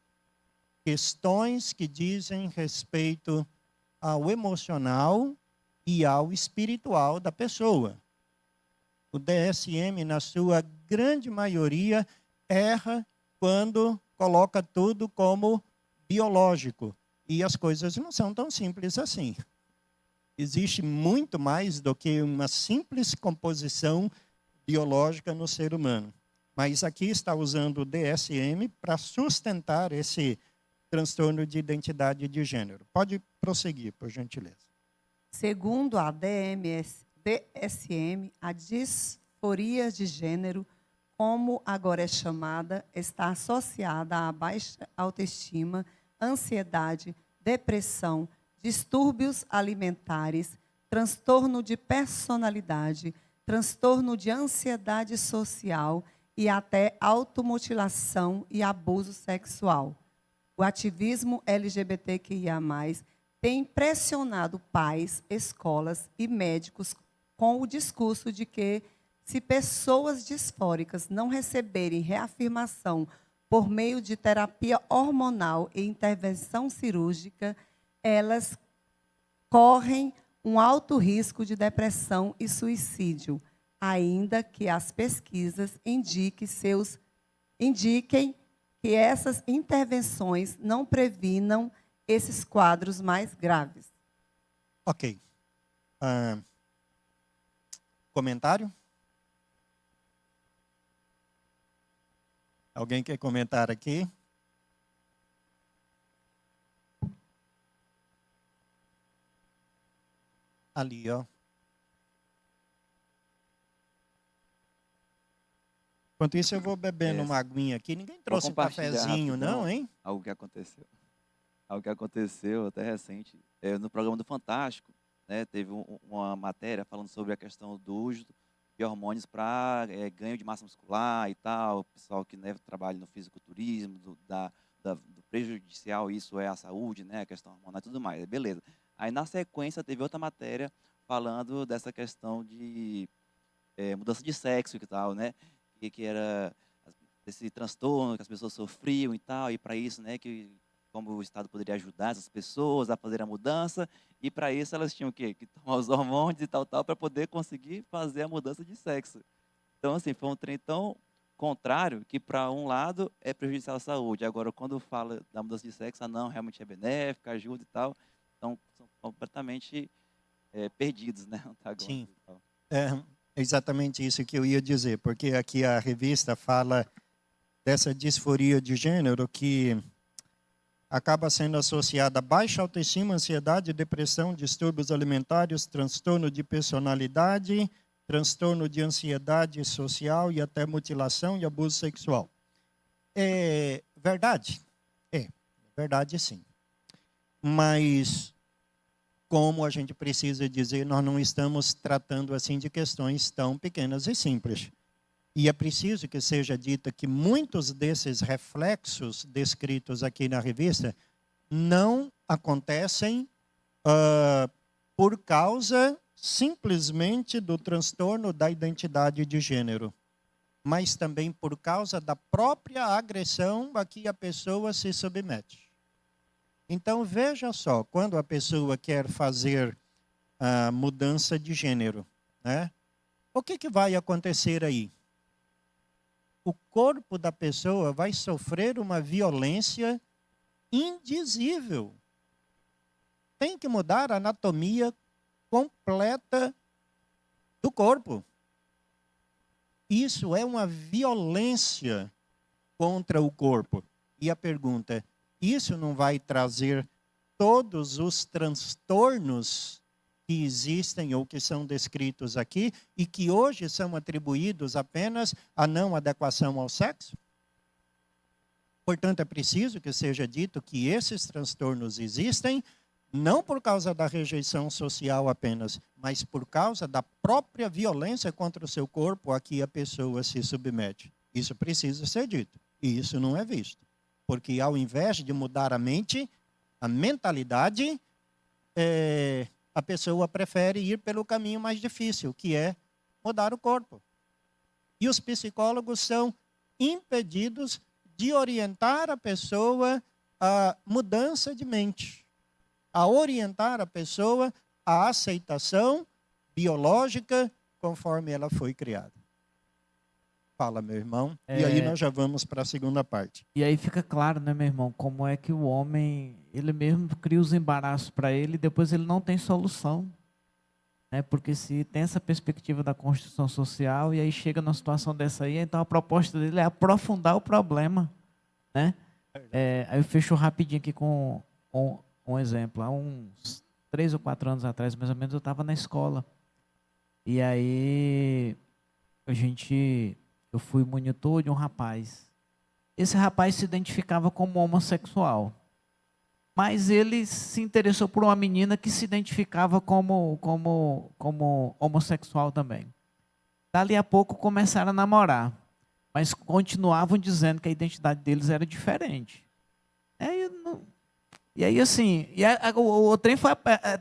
questões que dizem respeito ao emocional e ao espiritual da pessoa. O DSM, na sua grande maioria, erra quando coloca tudo como biológico. E as coisas não são tão simples assim. Existe muito mais do que uma simples composição biológica no ser humano. Mas aqui está usando o DSM para sustentar esse transtorno de identidade de gênero. Pode prosseguir, por gentileza. Segundo a DSM, a disforia de gênero, como agora é chamada, está associada à baixa autoestima, ansiedade, depressão, distúrbios alimentares, transtorno de personalidade, transtorno de ansiedade social e até automutilação e abuso sexual. O ativismo LGBTQIA+, tem pressionado pais, escolas e médicos com o discurso de que, se pessoas disfóricas não receberem reafirmação por meio de terapia hormonal e intervenção cirúrgica, elas correm um alto risco de depressão e suicídio, ainda que as pesquisas indiquem que essas intervenções não previnam esses quadros mais graves. Ok. Comentário? Alguém quer comentar aqui? Ali, ó. Enquanto isso, eu vou bebendo uma aguinha aqui. Ninguém trouxe um cafezinho, não, hein? Algo que aconteceu. Algo que aconteceu até recente. No programa do Fantástico, né, teve uma matéria falando sobre a questão do uso de hormônios para ganho de massa muscular e tal. O pessoal que, né, trabalha no fisiculturismo, do prejudicial, isso é a saúde, né, a questão hormonal e tudo mais. Beleza. Aí, na sequência, teve outra matéria falando dessa questão de mudança de sexo e tal, né? Que era esse transtorno que as pessoas sofriam e tal, e para isso, né, como o Estado poderia ajudar essas pessoas a fazer a mudança, e para isso elas tinham o quê? Que tomar os hormônios e tal, para poder conseguir fazer a mudança de sexo. Então, assim, foi um trem tão contrário que, para um lado, é prejudicial à saúde. Agora, quando fala da mudança de sexo, não, realmente é benéfica, ajuda e tal. Então, são completamente perdidos, né? Sim, é exatamente isso que eu ia dizer, porque aqui a revista fala dessa disforia de gênero que acaba sendo associada a baixa autoestima, ansiedade, depressão, distúrbios alimentares, transtorno de personalidade, transtorno de ansiedade social e até mutilação e abuso sexual. É verdade? É verdade sim. Mas, como a gente precisa dizer, nós não estamos tratando assim de questões tão pequenas e simples. E é preciso que seja dito que muitos desses reflexos descritos aqui na revista não acontecem por causa simplesmente do transtorno da identidade de gênero, mas também por causa da própria agressão a que a pessoa se submete. Então, veja só, quando a pessoa quer fazer a mudança de gênero, né? O que vai acontecer aí? O corpo da pessoa vai sofrer uma violência indizível. Tem que mudar a anatomia completa do corpo. Isso é uma violência contra o corpo. E a pergunta, isso não vai trazer todos os transtornos que existem ou que são descritos aqui e que hoje são atribuídos apenas à não adequação ao sexo? Portanto, é preciso que seja dito que esses transtornos existem não por causa da rejeição social apenas, mas por causa da própria violência contra o seu corpo a que a pessoa se submete. Isso precisa ser dito. E isso não é visto. Porque ao invés de mudar a mente, a mentalidade, a pessoa prefere ir pelo caminho mais difícil, que é mudar o corpo. E os psicólogos são impedidos de orientar a pessoa à mudança de mente, a orientar a pessoa à aceitação biológica conforme ela foi criada. Fala, meu irmão. E aí nós já vamos para a segunda parte. E aí fica claro, né, meu irmão, como é que o homem, ele mesmo cria os embaraços para ele e depois ele não tem solução. Né? Porque se tem essa perspectiva da construção social e aí chega numa situação dessa aí, então a proposta dele é aprofundar o problema. Né? Aí eu fecho rapidinho aqui com um exemplo. Há uns 3 ou 4 anos atrás, mais ou menos, eu estava na escola. E aí eu fui monitor de um rapaz. Esse rapaz se identificava como homossexual. Mas ele se interessou por uma menina que se identificava como homossexual também. Dali a pouco começaram a namorar. Mas continuavam dizendo que a identidade deles era diferente. E aí, assim, o trem foi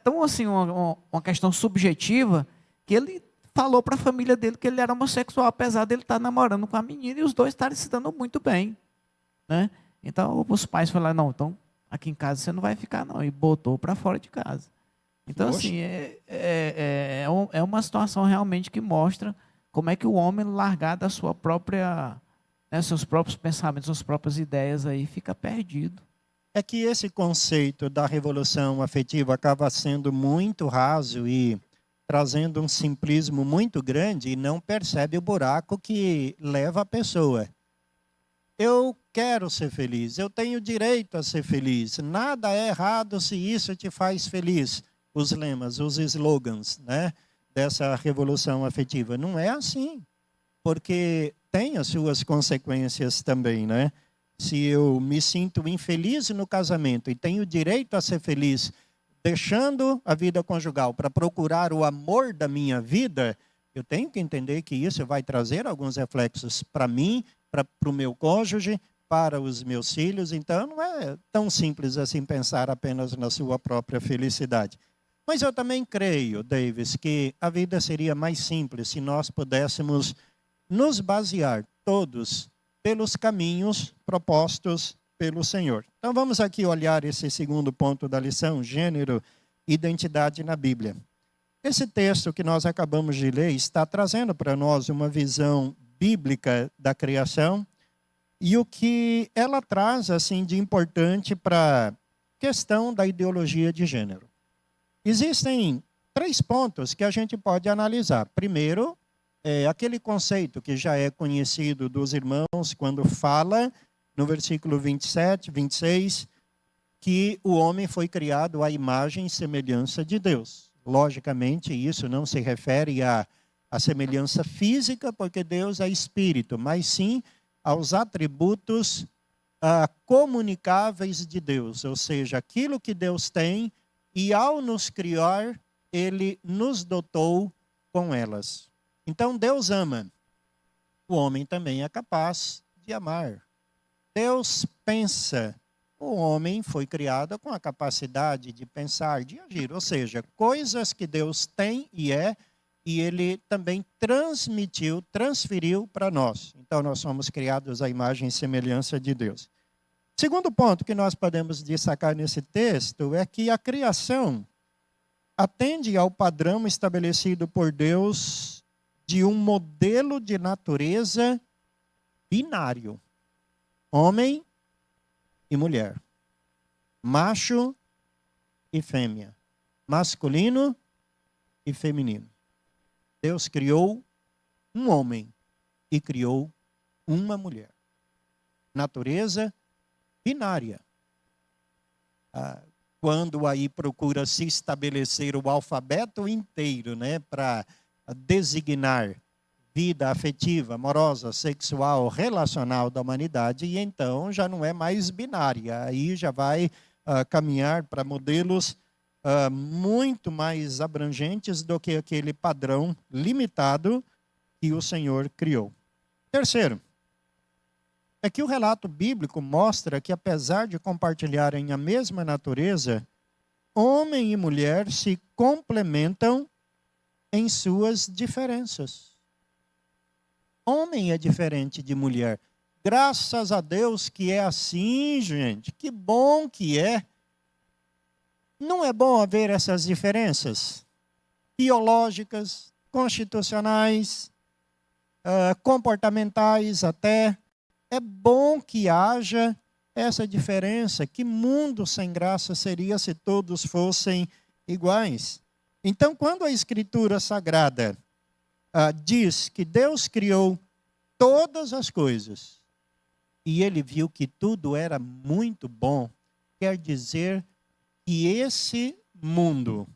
tão assim, uma questão subjetiva que ele falou para a família dele que ele era homossexual, apesar dele estar namorando com a menina e os dois estarem se dando muito bem. Né? Então, os pais falaram, não, então aqui em casa você não vai ficar não, e botou para fora de casa. Então, assim, é uma situação realmente que mostra como é que o homem, largado da sua própria, né, seus próprios pensamentos, suas próprias ideias, aí fica perdido. É que esse conceito da revolução afetiva acaba sendo muito raso e trazendo um simplismo muito grande e não percebe o buraco que leva a pessoa. Eu quero ser feliz, eu tenho direito a ser feliz. Nada é errado se isso te faz feliz. Os lemas, os slogans, né, dessa revolução afetiva. Não é assim, porque tem as suas consequências também, né? Se eu me sinto infeliz no casamento e tenho direito a ser feliz, deixando a vida conjugal para procurar o amor da minha vida, eu tenho que entender que isso vai trazer alguns reflexos para mim, para o meu cônjuge, para os meus filhos. Então, não é tão simples assim pensar apenas na sua própria felicidade. Mas eu também creio, Davis, que a vida seria mais simples se nós pudéssemos nos basear todos pelos caminhos propostos pelo Senhor. Então vamos aqui olhar esse segundo ponto da lição, gênero, identidade na Bíblia. Esse texto que nós acabamos de ler está trazendo para nós uma visão bíblica da criação e o que ela traz assim de importante para a questão da ideologia de gênero. Existem 3 pontos que a gente pode analisar. Primeiro, aquele conceito que já é conhecido dos irmãos quando fala no versículo 27, 26, que o homem foi criado à imagem e semelhança de Deus. Logicamente, isso não se refere à semelhança física, porque Deus é espírito, mas sim aos atributos comunicáveis de Deus, ou seja, aquilo que Deus tem, e ao nos criar, Ele nos dotou com elas. Então, Deus ama. O homem também é capaz de amar. Deus pensa. O homem foi criado com a capacidade de pensar, de agir. Ou seja, coisas que Deus tem e Ele também transferiu para nós. Então, nós somos criados à imagem e semelhança de Deus. Segundo ponto que nós podemos destacar nesse texto é que a criação atende ao padrão estabelecido por Deus de um modelo de natureza binário. Homem e mulher. Macho e fêmea. Masculino e feminino. Deus criou um homem e criou uma mulher. Natureza binária. Quando aí procura se estabelecer o alfabeto inteiro, né, para designar vida afetiva, amorosa, sexual, relacional da humanidade, e então já não é mais binária, aí já vai caminhar para modelos muito mais abrangentes do que aquele padrão limitado que o Senhor criou. Terceiro, é que o relato bíblico mostra que, apesar de compartilharem a mesma natureza, homem e mulher se complementam em suas diferenças. Homem é diferente de mulher. Graças a Deus que é assim, gente. Que bom que é. Não é bom haver essas diferenças biológicas, constitucionais, comportamentais até. É bom que haja essa diferença. Que mundo sem graça seria se todos fossem iguais? Então, quando a Escritura Sagrada diz que Deus criou todas as coisas e Ele viu que tudo era muito bom, quer dizer que esse mundo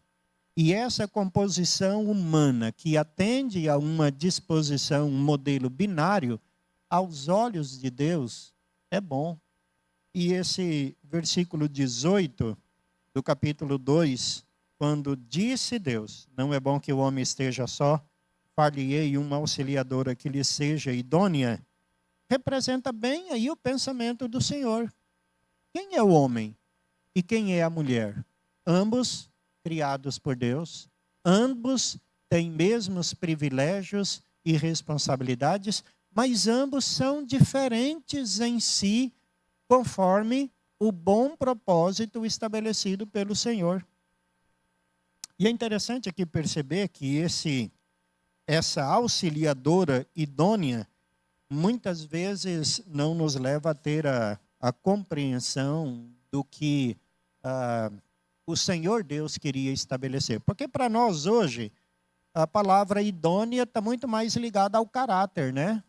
e essa composição humana que atende a uma disposição, um modelo binário, aos olhos de Deus, é bom. E esse versículo 18 do capítulo 2, quando disse Deus, não é bom que o homem esteja só, far-lhe-ei uma auxiliadora que lhe seja idônea, representa bem aí o pensamento do Senhor. Quem é o homem e quem é a mulher? Ambos criados por Deus, ambos têm mesmos privilégios e responsabilidades, mas ambos são diferentes em si, conforme o bom propósito estabelecido pelo Senhor. E é interessante aqui perceber que essa auxiliadora idônea, muitas vezes não nos leva a ter a compreensão do que o Senhor Deus queria estabelecer. Porque para nós hoje, a palavra idônea está muito mais ligada ao caráter, né?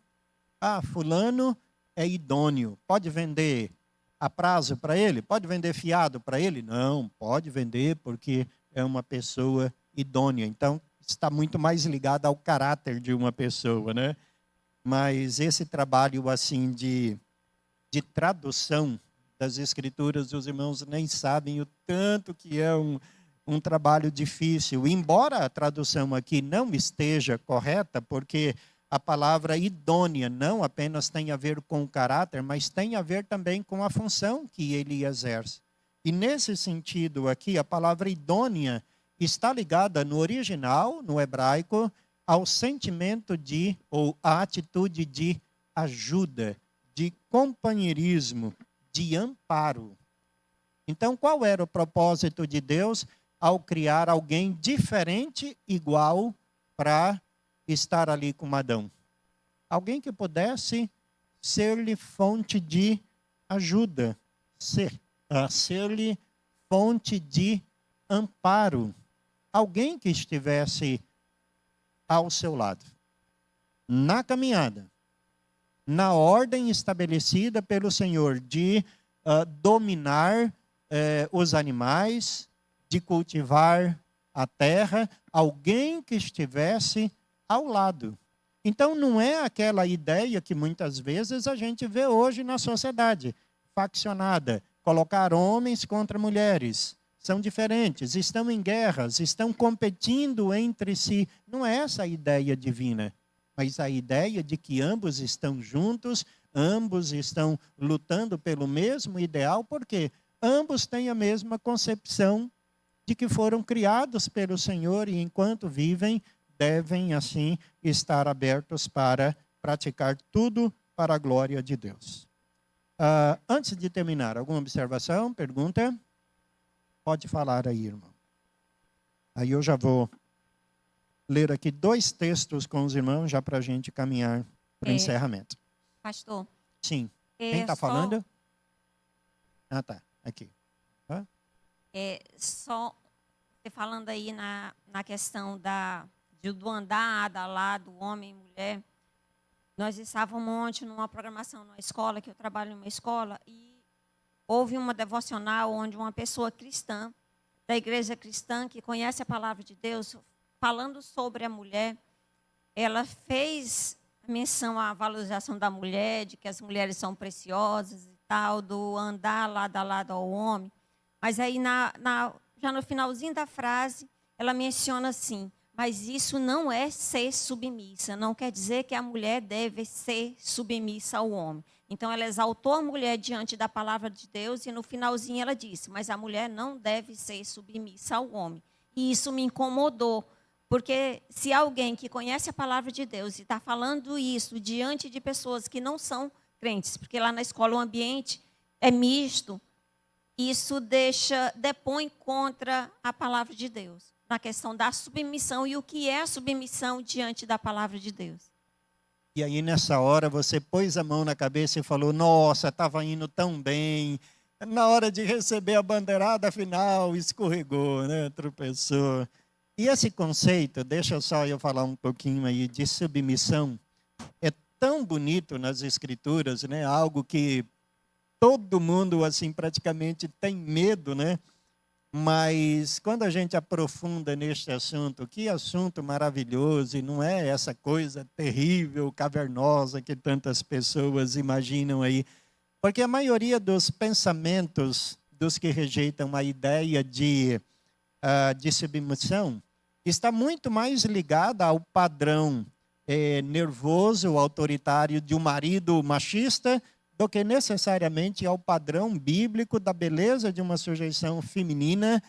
Fulano é idôneo. Pode vender a prazo para ele? Pode vender fiado para ele? Não, pode vender porque é uma pessoa idônea. Então, está muito mais ligado ao caráter de uma pessoa, né? Mas esse trabalho assim de tradução das escrituras, os irmãos nem sabem o tanto que é um trabalho difícil. Embora a tradução aqui não esteja correta, porque a palavra idônea não apenas tem a ver com o caráter, mas tem a ver também com a função que ele exerce. E nesse sentido aqui, a palavra idônea está ligada no original, no hebraico, ao sentimento de, ou à atitude de ajuda, de companheirismo, de amparo. Então, qual era o propósito de Deus ao criar alguém diferente, igual, para estar ali com Adão? Alguém que pudesse ser-lhe fonte de ajuda, ser-lhe fonte de amparo. Alguém que estivesse ao seu lado, na caminhada, na ordem estabelecida pelo Senhor de dominar os animais, de cultivar a terra, alguém que estivesse ao lado. Então, não é aquela ideia que muitas vezes a gente vê hoje na sociedade, faccionada, colocar homens contra mulheres. São diferentes, estão em guerras, estão competindo entre si. Não é essa a ideia divina, mas a ideia de que ambos estão juntos, ambos estão lutando pelo mesmo ideal, porque ambos têm a mesma concepção de que foram criados pelo Senhor e, enquanto vivem, devem, assim, estar abertos para praticar tudo para a glória de Deus. Antes de terminar, alguma observação, pergunta? Pode falar aí, irmão. Aí eu já vou ler aqui 2 textos com os irmãos, já para a gente caminhar para o encerramento. Pastor. Sim. Quem está falando? Ah, tá. Aqui. Só você falando aí na questão do andar, lá, do homem e mulher. Nós estávamos ontem numa programação numa escola, que eu trabalho em uma escola, e houve uma devocional onde uma pessoa cristã, da igreja cristã, que conhece a palavra de Deus, falando sobre a mulher, ela fez menção à valorização da mulher, de que as mulheres são preciosas e tal, do andar lado a lado ao homem. Mas aí, já no finalzinho da frase, ela menciona assim: mas isso não é ser submissa, não quer dizer que a mulher deve ser submissa ao homem. Então, ela exaltou a mulher diante da palavra de Deus e no finalzinho ela disse: mas a mulher não deve ser submissa ao homem. E isso me incomodou, porque se alguém que conhece a palavra de Deus e está falando isso diante de pessoas que não são crentes, porque lá na escola o ambiente é misto, isso depõe contra a palavra de Deus, na questão da submissão e o que é a submissão diante da palavra de Deus. E aí, nessa hora, você pôs a mão na cabeça e falou: nossa, estava indo tão bem. Na hora de receber a bandeirada final, escorregou, né? Tropeçou. E esse conceito, deixa só eu falar um pouquinho aí de submissão, é tão bonito nas Escrituras, né? Algo que todo mundo, assim, praticamente tem medo, né? Mas quando a gente aprofunda neste assunto, que assunto maravilhoso, e não é essa coisa terrível, cavernosa que tantas pessoas imaginam aí. Porque a maioria dos pensamentos dos que rejeitam a ideia de submissão está muito mais ligada ao padrão nervoso, autoritário de um marido machista, do que necessariamente ao padrão bíblico da beleza de uma sujeição feminina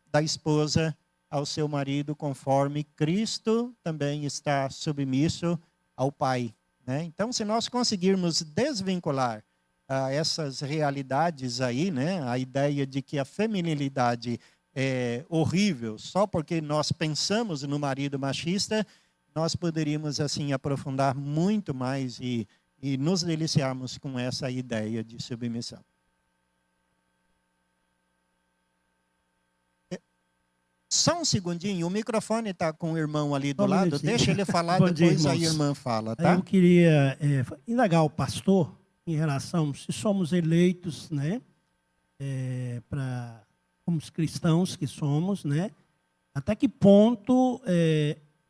da esposa ao seu marido, conforme Cristo também está submisso ao Pai, né? Então, se nós conseguirmos desvincular essas realidades aí, né, a ideia de que a feminilidade é horrível só porque nós pensamos no marido machista, nós poderíamos assim aprofundar muito mais e nos deliciarmos com essa ideia de submissão. Só um segundinho, o microfone está com o irmão ali do Só um lado, minutinho. deixa ele falar, Bom dia, depois a irmãos. irmã fala, Aí tá? eu queria indagar o pastor em relação se somos eleitos, né, como os cristãos que somos, né, até que ponto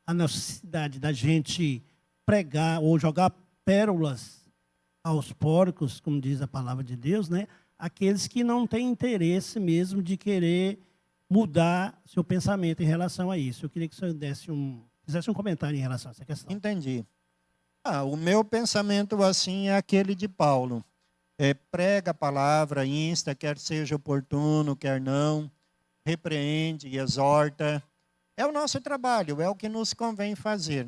a necessidade da gente pregar ou jogar pérolas aos porcos, como diz a palavra de Deus, né, aqueles que não têm interesse mesmo de querer mudar seu pensamento em relação a isso. Eu queria que o senhor fizesse um comentário em relação a essa questão. Entendi. O meu pensamento assim é aquele de Paulo. Prega a palavra, insta, quer seja oportuno, quer não, repreende e exorta. É o nosso trabalho, é o que nos convém fazer.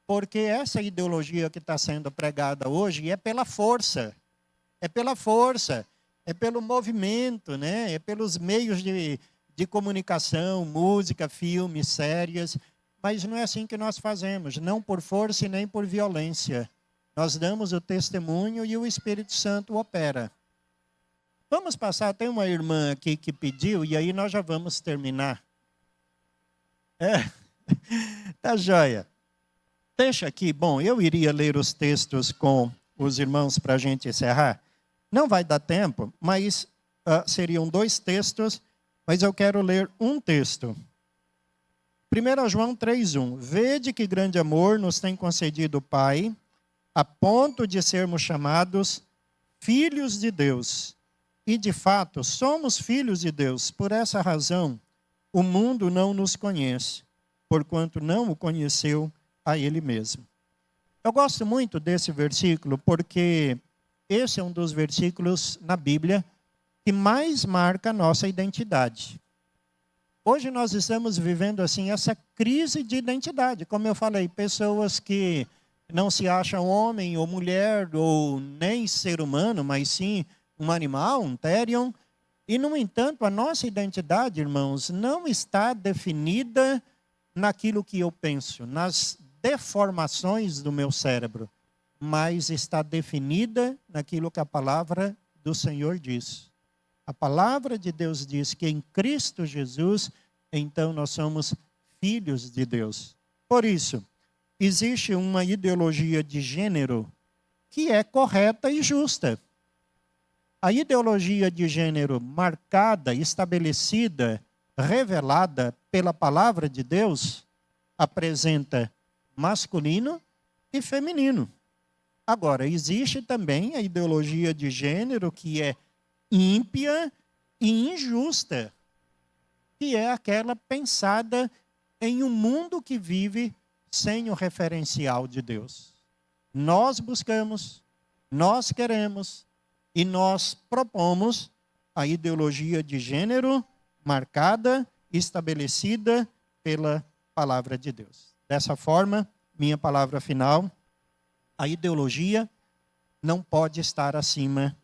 Porque essa ideologia que está sendo pregada hoje é pela força. É pela força, é pelo movimento, né? É pelos meios de comunicação, música, filmes, séries. Mas não é assim que nós fazemos, não por força e nem por violência. Nós damos o testemunho e o Espírito Santo opera. Vamos passar, tem uma irmã aqui que pediu, e aí nós já vamos terminar. Tá joia. Deixa aqui, bom, eu iria ler os textos com os irmãos para a gente encerrar. Não vai dar tempo, mas seriam 2 textos, mas eu quero ler um texto. 1 João 3,1. Vede que grande amor nos tem concedido o Pai, a ponto de sermos chamados filhos de Deus. E, de fato, somos filhos de Deus. Por essa razão, o mundo não nos conhece, porquanto não o conheceu a Ele mesmo. Eu gosto muito desse versículo, porque esse é um dos versículos na Bíblia que mais marca a nossa identidade. Hoje nós estamos vivendo assim essa crise de identidade. Como eu falei, pessoas que não se acham homem ou mulher ou nem ser humano, mas sim um animal, um therion. E, no entanto, a nossa identidade, irmãos, não está definida naquilo que eu penso, nas deformações do meu cérebro, mas está definida naquilo que a palavra do Senhor diz. A palavra de Deus diz que em Cristo Jesus, então nós somos filhos de Deus. Por isso, existe uma ideologia de gênero que é correta e justa. A ideologia de gênero marcada, estabelecida, revelada pela palavra de Deus, apresenta masculino e feminino. Agora, existe também a ideologia de gênero que é ímpia e injusta, que é aquela pensada em um mundo que vive sem o referencial de Deus. Nós buscamos, nós queremos e nós propomos a ideologia de gênero marcada, estabelecida pela palavra de Deus. Dessa forma, minha palavra final, a ideologia não pode estar acima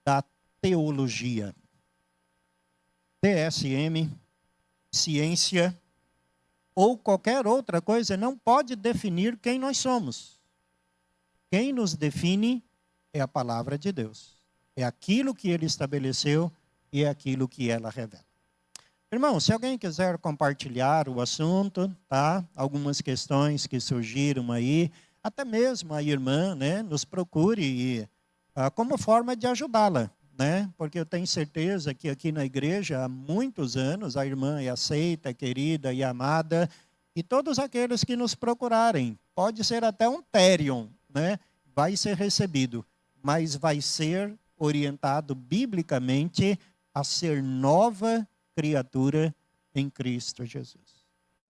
da teologia. DSM, ciência ou qualquer outra coisa não pode definir quem nós somos. Quem nos define é a palavra de Deus. É aquilo que Ele estabeleceu e é aquilo que ela revela. Irmão, se alguém quiser compartilhar o assunto, tá? Algumas questões que surgiram aí, até mesmo a irmã, né, nos procure como forma de ajudá-la, né? Porque eu tenho certeza que aqui na igreja há muitos anos a irmã é aceita, querida e amada, e todos aqueles que nos procurarem, pode ser até um therion, né? Vai ser recebido, mas vai ser orientado biblicamente a ser nova criatura em Cristo Jesus.